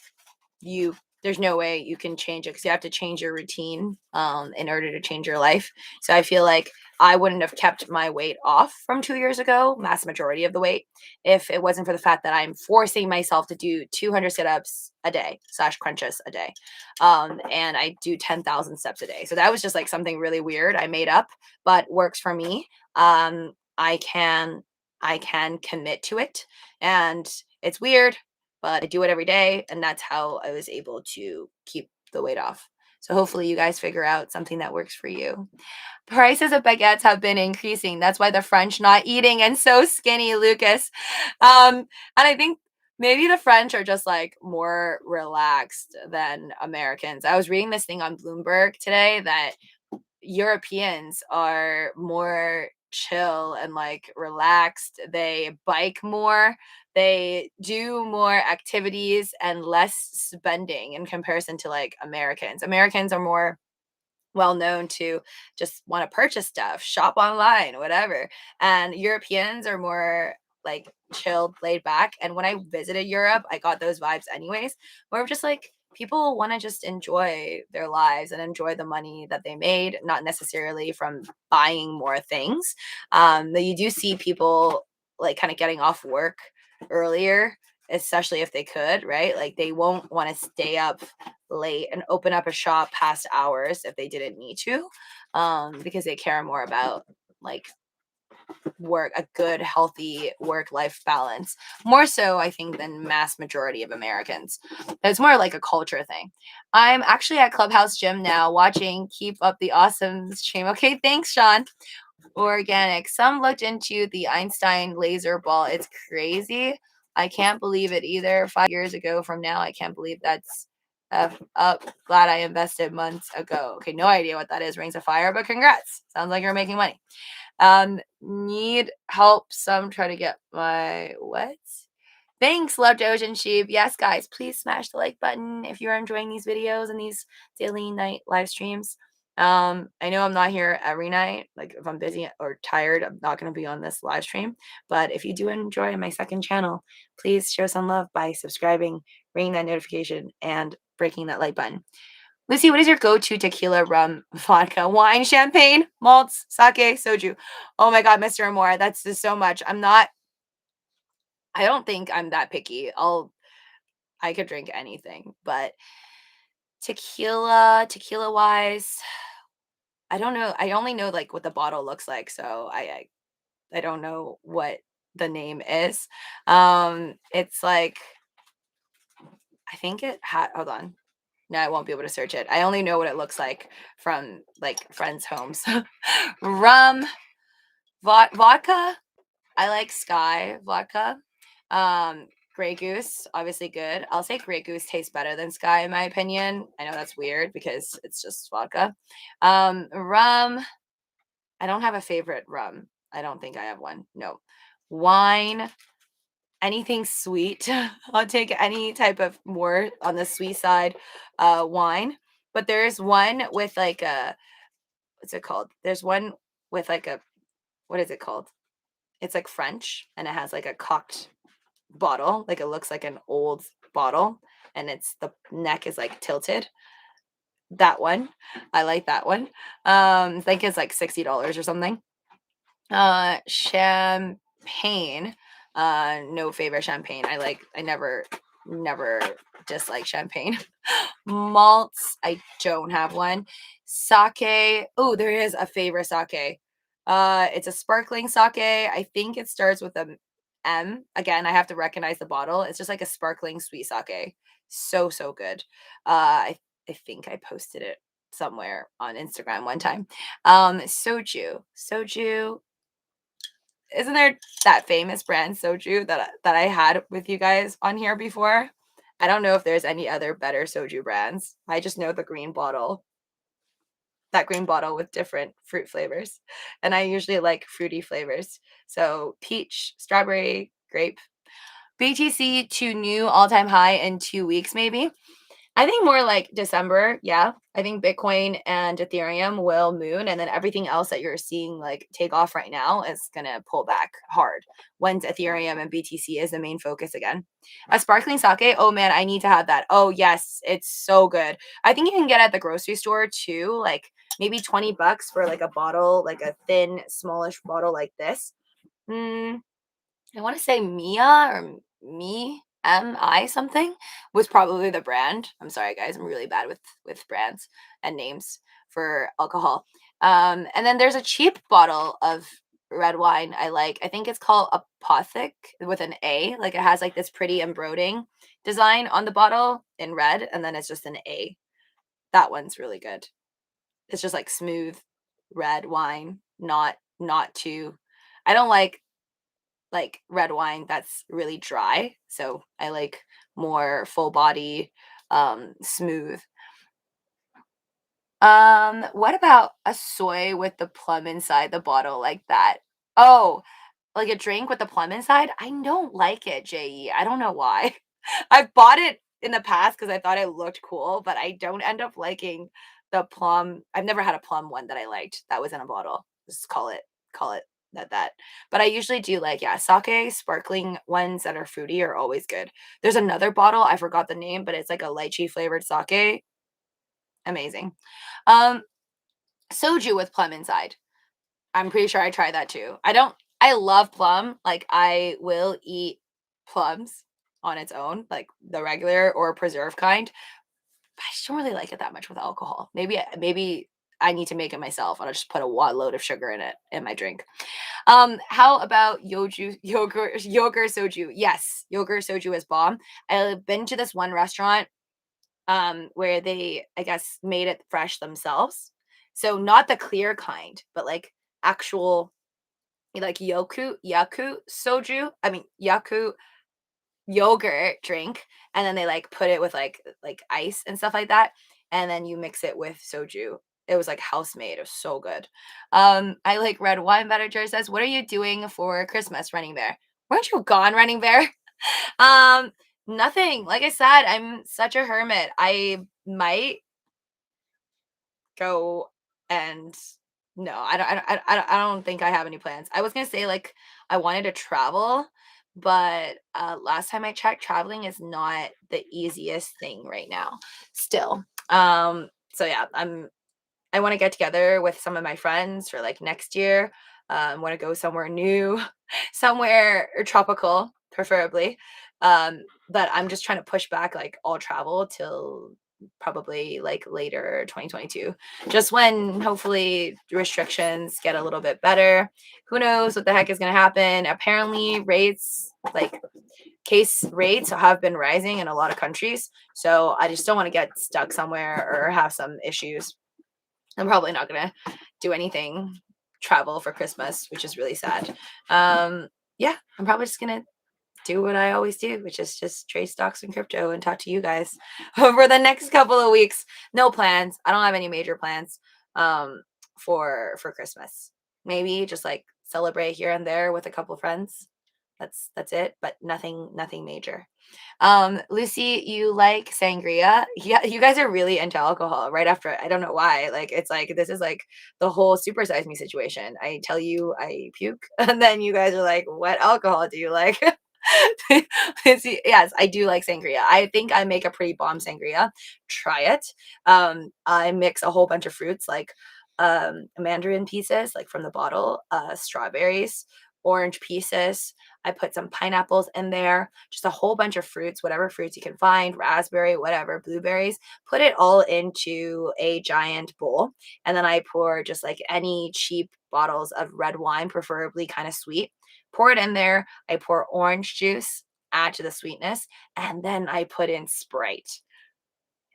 Speaker 1: there's no way you can change it because you have to change your routine in order to change your life. So I feel like I wouldn't have kept my weight off from 2 years ago, mass majority of the weight, if it wasn't for the fact that I'm forcing myself to do 200 sit-ups a day / crunches a day. And I do 10,000 steps a day. So that was just like something really weird I made up, but works for me. I can commit to it, and it's weird, but I do it every day, and that's how I was able to keep the weight off. So hopefully you guys figure out something that works for you. Prices of baguettes have been increasing. That's why the French not eating and so skinny, Lucas. And I think maybe the French are just like more relaxed than Americans. I was reading this thing on Bloomberg today that Europeans are more chill and like relaxed. They bike more. They do more activities and less spending in comparison to like Americans. Americans are more well known to just want to purchase stuff, shop online, whatever. And Europeans are more like chilled, laid back. And when I visited Europe, I got those vibes anyways, where just like people want to just enjoy their lives and enjoy the money that they made, not necessarily from buying more things. But you do see people like kind of getting off work earlier, especially if they could, right? Like they won't want to stay up late and open up a shop past hours if they didn't need to, because they care more about like a good healthy work life balance, more so I think than mass majority of Americans. It's more like a culture thing. I'm actually at Clubhouse Gym now watching Keep Up the Awesome stream. Okay, thanks, Sean. Organic. Some looked into the Einstein laser ball. It's crazy. I can't believe it either. 5 years ago from now, I can't believe that's up. Glad I invested months ago. Okay, no idea what that is. Rings of Fire, but congrats. Sounds like you're making money. Need help. Some try to get my what? Thanks, love Doge and Shib. Yes, guys, please smash the like button if you're enjoying these videos and these daily night live streams. I know I'm not here every night. Like if I'm busy or tired, I'm not going to be on this live stream. But if you do enjoy my second channel, please show some love by subscribing, ringing that notification, and breaking that like button. Lucy, what is your go-to tequila, rum, vodka, wine, champagne, malts, sake, soju? Oh my God, Mr. Amore, that's just so much. I don't think I'm that picky. I could drink anything, but tequila wise, I don't know. I only know like what the bottle looks like, so I don't know what the name is. It's like I think it had. Hold on. No, I won't be able to search it. I only know what it looks like from like friends' homes. Rum, vodka. I like Sky vodka. Grey Goose, obviously good. I'll say Grey Goose tastes better than Sky in my opinion. I know that's weird because it's just vodka. Rum. I don't have a favorite rum. I don't think I have one. No. Wine anything sweet. I'll take any type of more on the sweet side wine. But there's one with like a, what's it called? There's one with like a, what is it called? It's like French and it has like a cocked bottle. Like it looks like an old bottle and it's the neck is like tilted. That one. I like that one. I think it's like $60 or something. Champagne. No favorite champagne. I never dislike champagne. Malts, I don't have one. Sake. Oh, there is a favorite sake. It's a sparkling sake. I think it starts with a M. Again, I have to recognize the bottle. It's just like a sparkling sweet sake. So good. I think I posted it somewhere on Instagram one time. Soju. Soju, isn't there that famous brand soju that I had with you guys on here before? I don't know if there's any other better soju brands. I just know the green bottle, that green bottle with different fruit flavors. And I usually like fruity flavors. So peach, strawberry, grape. BTC to new all-time high in 2 weeks, maybe. I think more like December. Yeah. I think Bitcoin and Ethereum will moon, and then everything else that you're seeing like take off right now is going to pull back hard once Ethereum and BTC is the main focus again. A sparkling sake. Oh man, I need to have that. Oh yes, it's so good. I think you can get it at the grocery store too, like maybe $20 for like a bottle, like a thin, smallish bottle like this. Mm, I want to say Mia or Mi something was probably the brand. I'm sorry guys, I'm really bad with brands and names for alcohol. And then there's a cheap bottle of red wine I like. I think it's called Apothic with an A. Like it has like this pretty embroidering design on the bottle in red, and then it's just an A. That one's really good. It's just like smooth red wine, not too. I don't like red wine that's really dry. So I like more full body, smooth. What about a soy with the plum inside the bottle like that? Oh, like a drink with the plum inside? I don't like it, JE. I don't know why. I've bought it in the past because I thought it looked cool, but I don't end up liking the plum. I've never had a plum one that I liked that was in a bottle. Just call it that. But I usually do like, yeah, sake, sparkling ones that are fruity are always good. There's another bottle, I forgot the name, but it's like a lychee flavored sake. Amazing. Um, soju with plum inside. I'm pretty sure I tried that too. I love plum. Like I will eat plums on its own, like the regular or preserved kind. But I just don't really like it that much with alcohol. Maybe I need to make it myself. I'll just put a wad load of sugar in it in my drink. How about yogurt soju? Yes, yogurt soju is bomb. I've been to this one restaurant where they, I guess, made it fresh themselves. So not the clear kind, but like actual like yaku soju. I mean yaku yogurt drink, and then they like put it with like ice and stuff like that, and then you mix it with soju. It was like house made. It was so good. I like red wine better. Jared says, "What are you doing for Christmas, Running Bear? Weren't you gone, Running Bear?" um, Nothing. Like I said, I'm such a hermit. I might go and no, I don't think I have any plans. I was gonna say like I wanted to travel, but last time I checked, traveling is not the easiest thing right now. Still, so yeah, I want to get together with some of my friends for like next year. Want to go somewhere new, somewhere tropical, preferably. But I'm just trying to push back like all travel till probably like later 2022, just when hopefully restrictions get a little bit better. Who knows what the heck is going to happen? Apparently, case rates have been rising in a lot of countries. So I just don't want to get stuck somewhere or have some issues. I'm probably not gonna do anything travel for Christmas, which is really sad. Yeah, I'm probably just gonna do what I always do, which is just trade stocks and crypto and talk to you guys over the next couple of weeks. No plans. I don't have any major plans for Christmas. Maybe just like celebrate here and there with a couple friends. That's it, but nothing major. Lucy, you like sangria? Yeah, you guys are really into alcohol right after. I don't know why. Like it's like this is like the whole super size me situation. I tell you I puke, and then you guys are like, "What alcohol do you like?" Yes, I do like sangria. I think I make a pretty bomb sangria. Try it. I mix a whole bunch of fruits like mandarin pieces, like from the bottle, strawberries, orange pieces. I put some pineapples in there, just a whole bunch of fruits, whatever fruits you can find, raspberry, whatever, blueberries. Put it all into a giant bowl. And then I pour just like any cheap bottles of red wine, preferably kind of sweet. Pour it in there. I pour orange juice, add to the sweetness, and then I put in Sprite.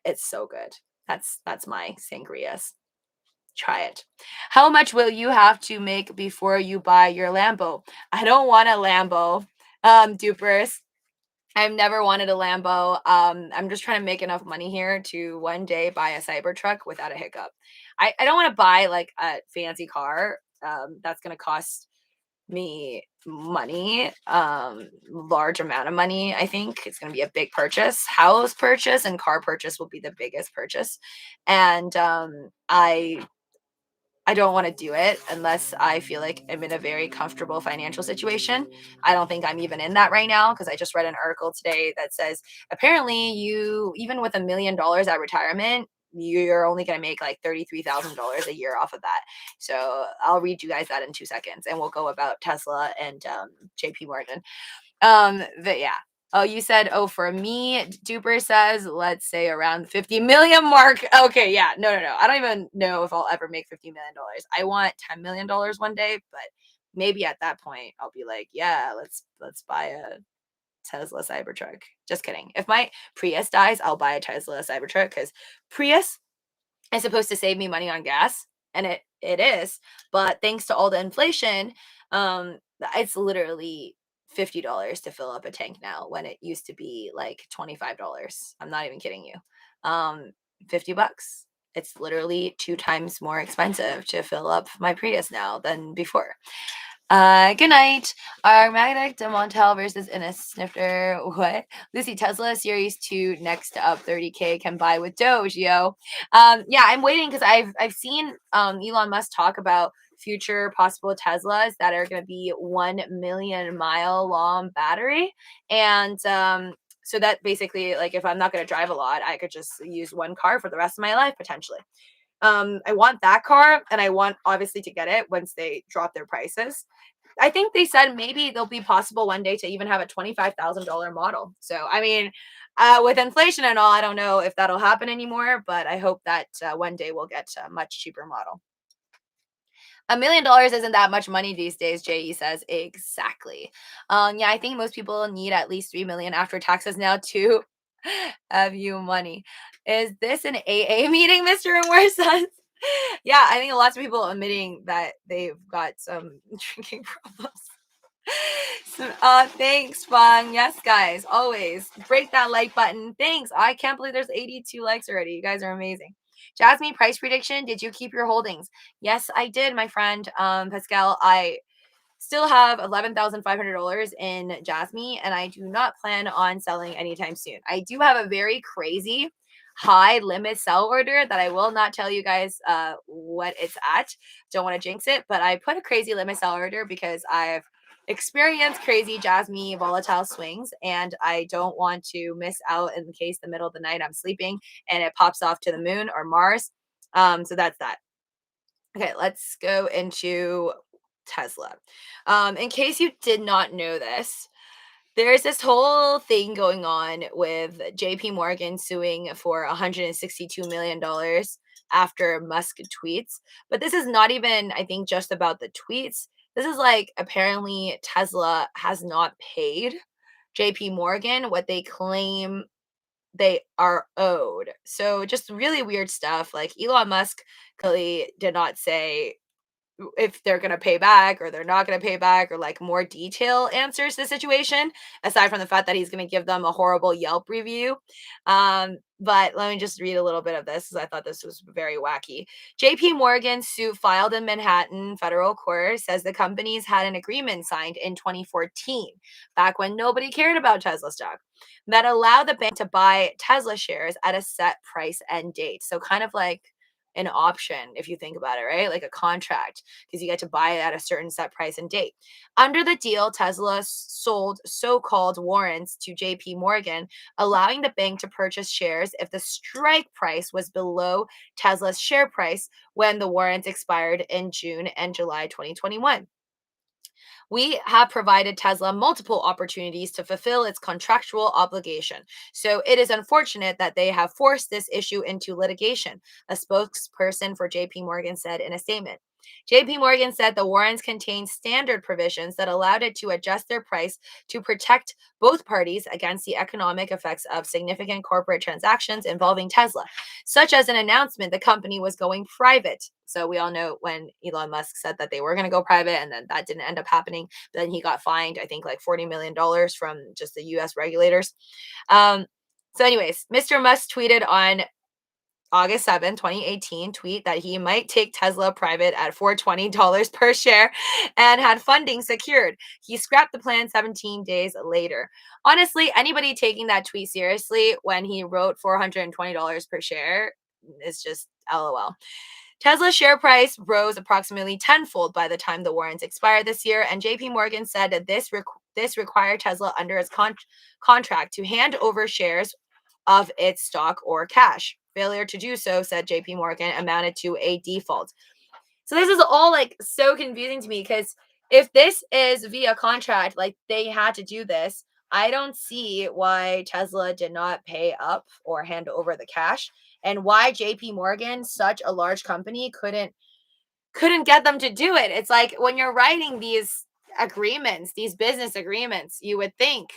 Speaker 1: It's so good. That's my sangrias. Try it. How much will you have to make before you buy your Lambo? I don't want a Lambo. Dupers. I've never wanted a Lambo. I'm just trying to make enough money here to one day buy a Cybertruck without a hiccup. I don't want to buy like a fancy car. That's gonna cost me money, large amount of money. I think it's going to be a big purchase. House purchase and car purchase will be the biggest purchase, and I don't want to do it unless I feel like I'm in a very comfortable financial situation. I don't think I'm even in that right now because I just read an article today that says apparently you, even with $1 million at retirement, you're only going to make like $33,000 a year off of that. So I'll read you guys that in 2 seconds and we'll go about Tesla and JP Morgan. But yeah. Oh, you said, oh, for me, Duper says, let's say around 50 million mark. Okay, yeah. No, no, no. I don't even know if I'll ever make $50 million. I want $10 million one day, but maybe at that point I'll be like, yeah, let's buy a Tesla Cybertruck. Just kidding. If my Prius dies, I'll buy a Tesla Cybertruck because Prius is supposed to save me money on gas, and it is, but thanks to all the inflation, it's literally $50 to fill up a tank now when it used to be like $25. I'm not even kidding you. 50 bucks. It's literally 2 times more expensive to fill up my Prius now than before. Good night. Are Magnetic de Montel versus in a snifter? What? Lucy, Tesla Series 2 next up 30K can buy with Doge, yo. Yeah, I'm waiting because I've seen Elon Musk talk about future possible Teslas that are going to be 1 million mile long battery. And so that basically, like, if I'm not going to drive a lot, I could just use one car for the rest of my life potentially. I want that car, and I want obviously to get it once they drop their prices. I think they said maybe they'll be possible one day to even have a $25,000 model. So, I mean, with inflation and all, I don't know if that'll happen anymore, but I hope that one day we'll get a much cheaper model. $1 million isn't that much money these days, JE says. Exactly. Yeah, I think most people need at least 3 million after taxes now to have you money. Is this an AA meeting, Mr. Moore says? Yeah, I think lots of people admitting that they've got some drinking problems. So, thanks, Fun. Yes, guys, always break that like button. Thanks. I can't believe there's 82 likes already. You guys are amazing. Jasmy, price prediction. Did you keep your holdings? Yes, I did, my friend. Pascal, I still have $11,500 in Jasmy, and I do not plan on selling anytime soon. I do have a very crazy high limit sell order that I will not tell you guys what it's at. Don't want to jinx it, but I put a crazy limit sell order because I've experienced crazy Jasmy volatile swings, and I don't want to miss out in case the middle of the night I'm sleeping and it pops off to the moon or Mars. So that's that. Okay, let's go into Tesla. In case you did not know this, there's this whole thing going on with JP Morgan suing for $162 million after Musk tweets. But this is not even, I think, just about the tweets. This is like apparently Tesla has not paid JP Morgan what they claim they are owed. So just really weird stuff. Like Elon Musk clearly did not say if they're going to pay back or they're not going to pay back, or like more detail answers to the situation, aside from the fact that he's going to give them a horrible Yelp review. But let me just read a little bit of this because I thought this was very wacky. JP Morgan's suit filed in Manhattan federal court says the companies had an agreement signed in 2014, back when nobody cared about Tesla stock, that allowed the bank to buy Tesla shares at a set price and date. So kind of like an option, if you think about it, right? Like a contract, because you get to buy it at a certain set price and date. Under the deal, Tesla sold so-called warrants to JP Morgan, allowing the bank to purchase shares if the strike price was below Tesla's share price when the warrants expired in June and July 2021. We have provided Tesla multiple opportunities to fulfill its contractual obligation. So it is unfortunate that they have forced this issue into litigation, a spokesperson for JP Morgan said in a statement. JP Morgan said the warrants contained standard provisions that allowed it to adjust their price to protect both parties against the economic effects of significant corporate transactions involving Tesla, such as an announcement the company was going private. So we all know when Elon Musk said that they were going to go private, and then that didn't end up happening. Then he got fined, I think, like $40 million from just the US regulators. So anyways, Mr. Musk tweeted on August 7, 2018, tweet that he might take Tesla private at $420 per share and had funding secured. He scrapped the plan 17 days later. Honestly, anybody taking that tweet seriously when he wrote $420 per share is just LOL. Tesla's share price rose approximately tenfold by the time the warrants expired this year, and JP Morgan said that this required Tesla under its contract to hand over shares of its stock or cash. Failure to do so, said JP Morgan, amounted to a default. So this is all like so confusing to me, because if this is via contract, like they had to do this, I don't see why Tesla did not pay up or hand over the cash, and why JP Morgan, such a large company, couldn't get them to do it. It's like when you're writing these agreements, these business agreements, you would think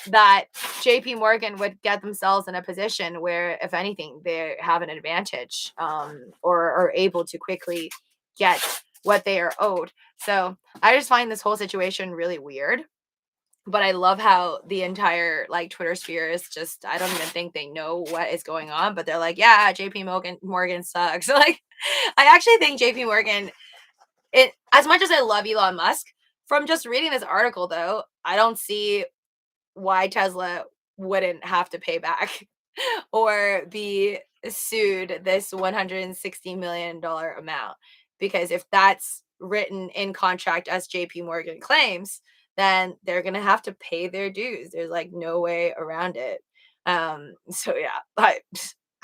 Speaker 1: that JP Morgan would get themselves in a position where, if anything, they have an advantage, or are able to quickly get what they are owed. So I just find this whole situation really weird. But I love how the entire like Twitter sphere is just, I don't even think they know what is going on, but they're like, yeah, JP Morgan sucks. Like, I actually think JP Morgan, it, as much as I love Elon Musk, from just reading this article though, I don't see why Tesla wouldn't have to pay back or be sued this $160 million amount. Because if that's written in contract as JP Morgan claims, then they're going to have to pay their dues. There's like no way around it. So yeah, I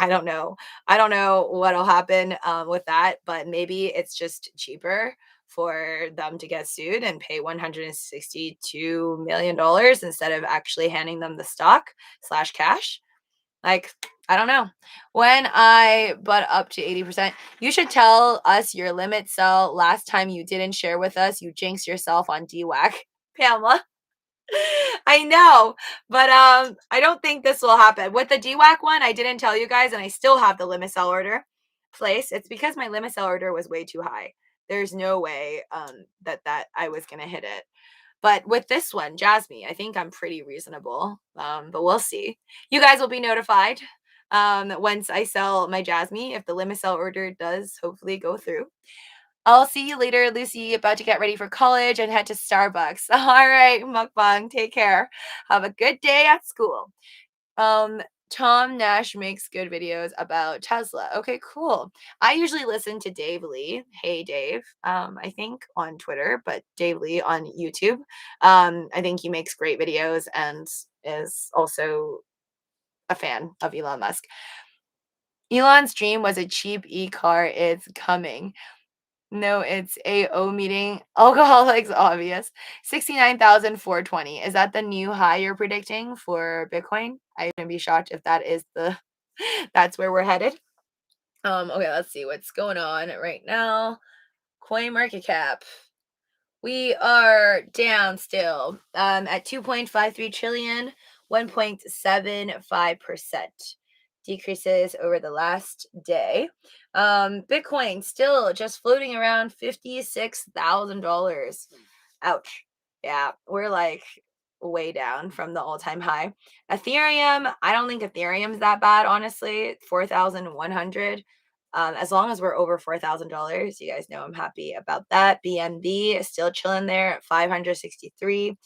Speaker 1: don't know. I don't know what'll happen with that, but maybe it's just cheaper for them to get sued and pay $162 million instead of actually handing them the stock slash cash. Like, I don't know. When I butt up to 80%, you should tell us your limit sell last time you didn't share with us. You jinxed yourself on DWAC. Pamela. I know, but I don't think this will happen. With the DWAC one, I didn't tell you guys, and I still have the limit sell order placed. It's because my limit sell order was way too high. There's no way that I was gonna hit it. But with this one, Jasmy, I think I'm pretty reasonable. But we'll see. You guys will be notified once I sell my Jasmy, if the limit sell order does hopefully go through. I'll see you later, Lucy. About to get ready for college and head to Starbucks. All right, mukbang. Take care. Have a good day at school. Tom Nash makes good videos about Tesla. Okay, cool. I usually listen to Dave Lee. Hey Dave. I think on Twitter, but Dave Lee on YouTube. I think he makes great videos and is also a fan of Elon Musk. Elon's dream was a cheap e-car. It's coming. No, it's AO meeting. Alcoholics, obvious. 69,420. Is that the new high you're predicting for Bitcoin? I wouldn't be shocked if that is the that's where we're headed. Okay, let's see what's going on right now. Coin market cap. We are down still at 2.53 trillion, 1.75%. decreases over the last day. Bitcoin still just floating around $56,000. Ouch. Yeah, we're like way down from the all-time high. Ethereum, I don't think Ethereum's that bad, honestly. 4,100. As long as we're over $4,000, you guys know I'm happy about that. BNB is still chilling there at 563.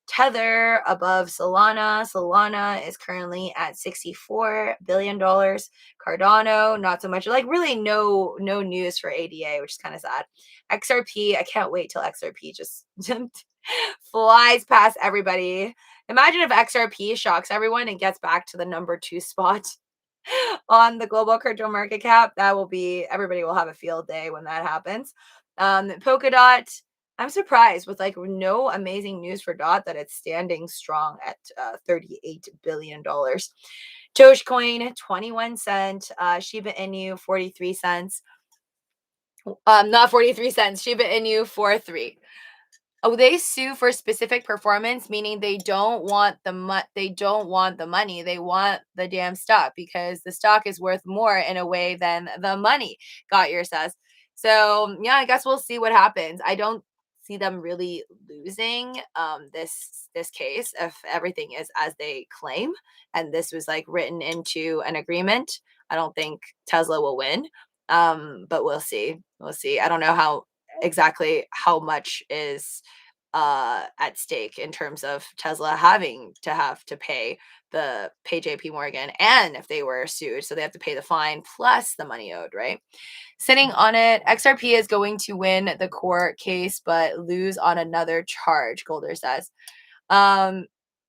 Speaker 1: Tether above Solana. Solana is currently at $64 billion. Cardano, not so much. Like really no news for ADA, which is kind of sad. XRP, I can't wait till XRP just flies past everybody. Imagine if XRP shocks everyone and gets back to the number 2 spot on the global crypto market cap. That will be, everybody will have a field day when that happens. Polkadot, I'm surprised with like no amazing news for Dot that it's standing strong at $38 billion. Dogecoin, 21 cent. Shiba Inu, 43 cents. Not 43 cents. Shiba Inu, 43. Oh, they sue for specific performance, meaning they don't want the money. They want the damn stock because the stock is worth more in a way than the money. Gotyer says. So yeah, I guess we'll see what happens. I don't see them really losing this case if everything is as they claim, and this was like written into an agreement. I don't think Tesla will win. But we'll see. We'll see. I don't know exactly how much is at stake in terms of Tesla having to pay JP Morgan, and if they were sued, so they have to pay the fine plus the money owed, right? Sitting on it, XRP is going to win the court case but lose on another charge, Golder says.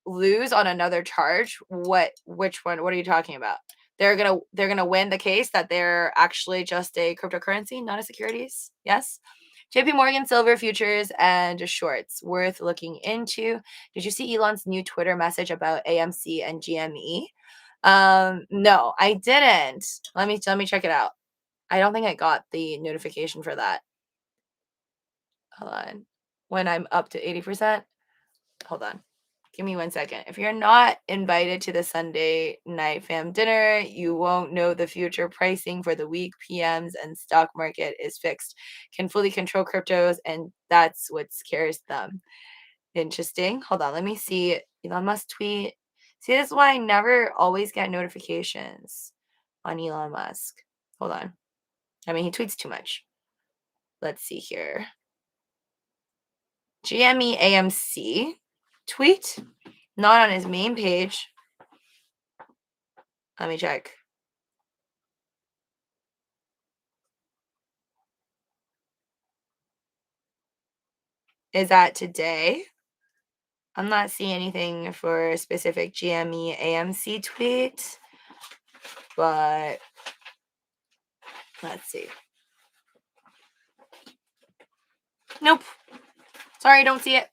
Speaker 1: Lose on another charge? Which one? What are you talking about? They're gonna win the case that they're actually just a cryptocurrency, not a securities. Yes. JP Morgan silver futures and shorts worth looking into. Did you see Elon's new Twitter message about AMC and GME? No, I didn't. Let me check it out. I don't think I got the notification for that. Hold on. When I'm up to 80%. Hold on. Give me 1 second. If you're not invited to the Sunday night fam dinner, you won't know the future pricing for the week. PMs and stock market is fixed. Can fully control cryptos, and that's what scares them. Interesting. Hold on. Let me see. Elon Musk tweet. See, this is why I never always get notifications on Elon Musk. Hold on. I mean, he tweets too much. Let's see here. GME AMC tweet. Not on his main page. Let me check. Is that today? I'm not seeing anything for a specific GME AMC tweet, but let's see. Nope. Sorry, don't see it.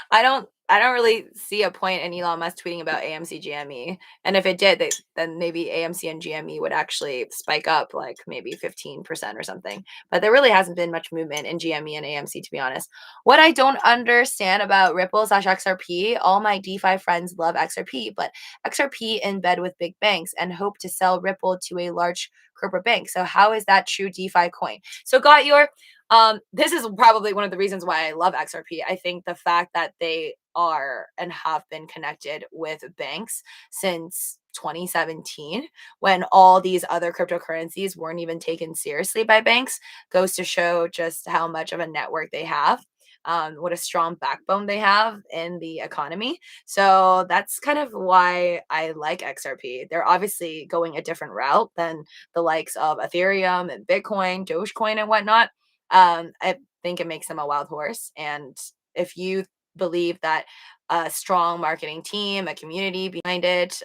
Speaker 1: I don't really see a point in Elon Musk tweeting about AMC GME. And if it did, then maybe AMC and GME would actually spike up like maybe 15% or something. But there really hasn't been much movement in GME and AMC, to be honest. What I don't understand about Ripple/XRP, all my DeFi friends love XRP, but XRP in bed with big banks and hope to sell Ripple to a large corporate bank. So how is that true DeFi coin? So got your this is probably one of the reasons why I love XRP. I think the fact that they are and have been connected with banks since 2017, when all these other cryptocurrencies weren't even taken seriously by banks, goes to show just how much of a network they have. What a strong backbone they have in the economy. So that's kind of why I like XRP. They're obviously going a different route than the likes of Ethereum and Bitcoin, Dogecoin, and whatnot. I think it makes them a wild horse. And if you believe that a strong marketing team, a community behind it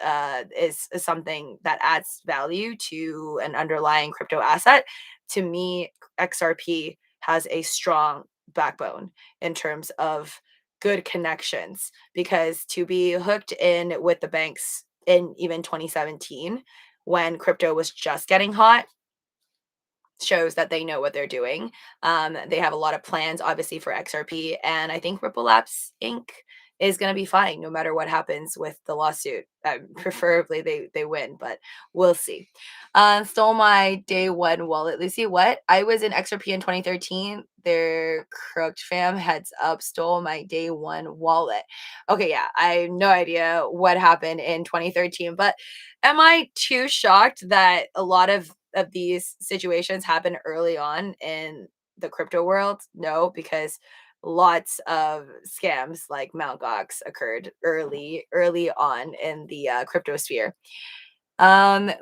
Speaker 1: is something that adds value to an underlying crypto asset, to me, XRP has a strong backbone in terms of good connections, because to be hooked in with the banks in even 2017 when crypto was just getting hot shows that they know what they're doing. They have a lot of plans, obviously, for XRP, and I think Ripple Labs Inc. is going to be fine no matter what happens with the lawsuit. Preferably they win, but we'll see. Stole my day one wallet. Lucy, what? I was in XRP in 2013. They're crooked, fam. Heads up. Stole my day one wallet. Okay, yeah. I have no idea what happened in 2013, but am I too shocked that a lot of these situations happen early on in the crypto world? No, because lots of scams like Mt. Gox occurred early on in the crypto sphere.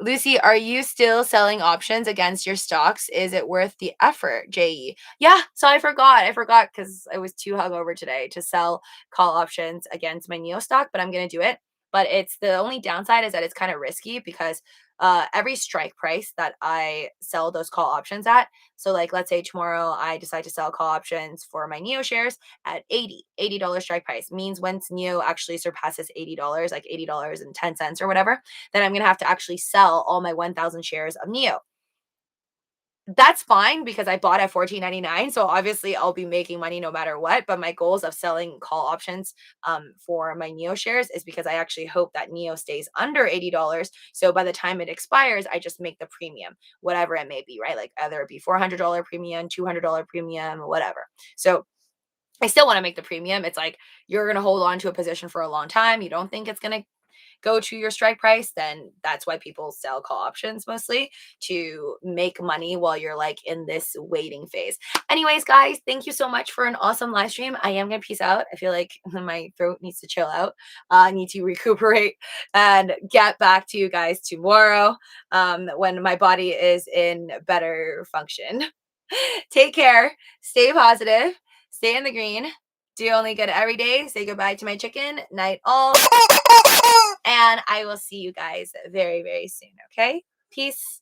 Speaker 1: Lucy, are you still selling options against your stocks? Is it worth the effort? JE. Yeah, so I forgot because I was too hungover today to sell call options against my Neo stock, but I'm gonna do it. But it's the only downside is that it's kind of risky because every strike price that I sell those call options at, so like let's say tomorrow I decide to sell call options for my Neo shares at $80 strike price, means once Neo actually surpasses $80, like $80.10 or whatever, then I'm going to have to actually sell all my 1,000 shares of Neo. That's fine because I bought at $14.99. So obviously I'll be making money no matter what. But my goals of selling call options for my Neo shares is because I actually hope that Neo stays under $80. So by the time it expires, I just make the premium, whatever it may be, right? Like either it be $400 premium, $200 premium, whatever. So I still want to make the premium. It's like you're going to hold on to a position for a long time. You don't think it's going to go to your strike price, then that's why people sell call options mostly, to make money while you're like in this waiting phase. Anyways, guys, thank you so much for an awesome live stream. I am gonna peace out. I feel like my throat needs to chill out. I need to recuperate and get back to you guys tomorrow when my body is in better function. Take care, stay positive, stay in the green, do only good every day. Say goodbye to my chicken. Night all. And I will see you guys very, very soon. Okay? Peace.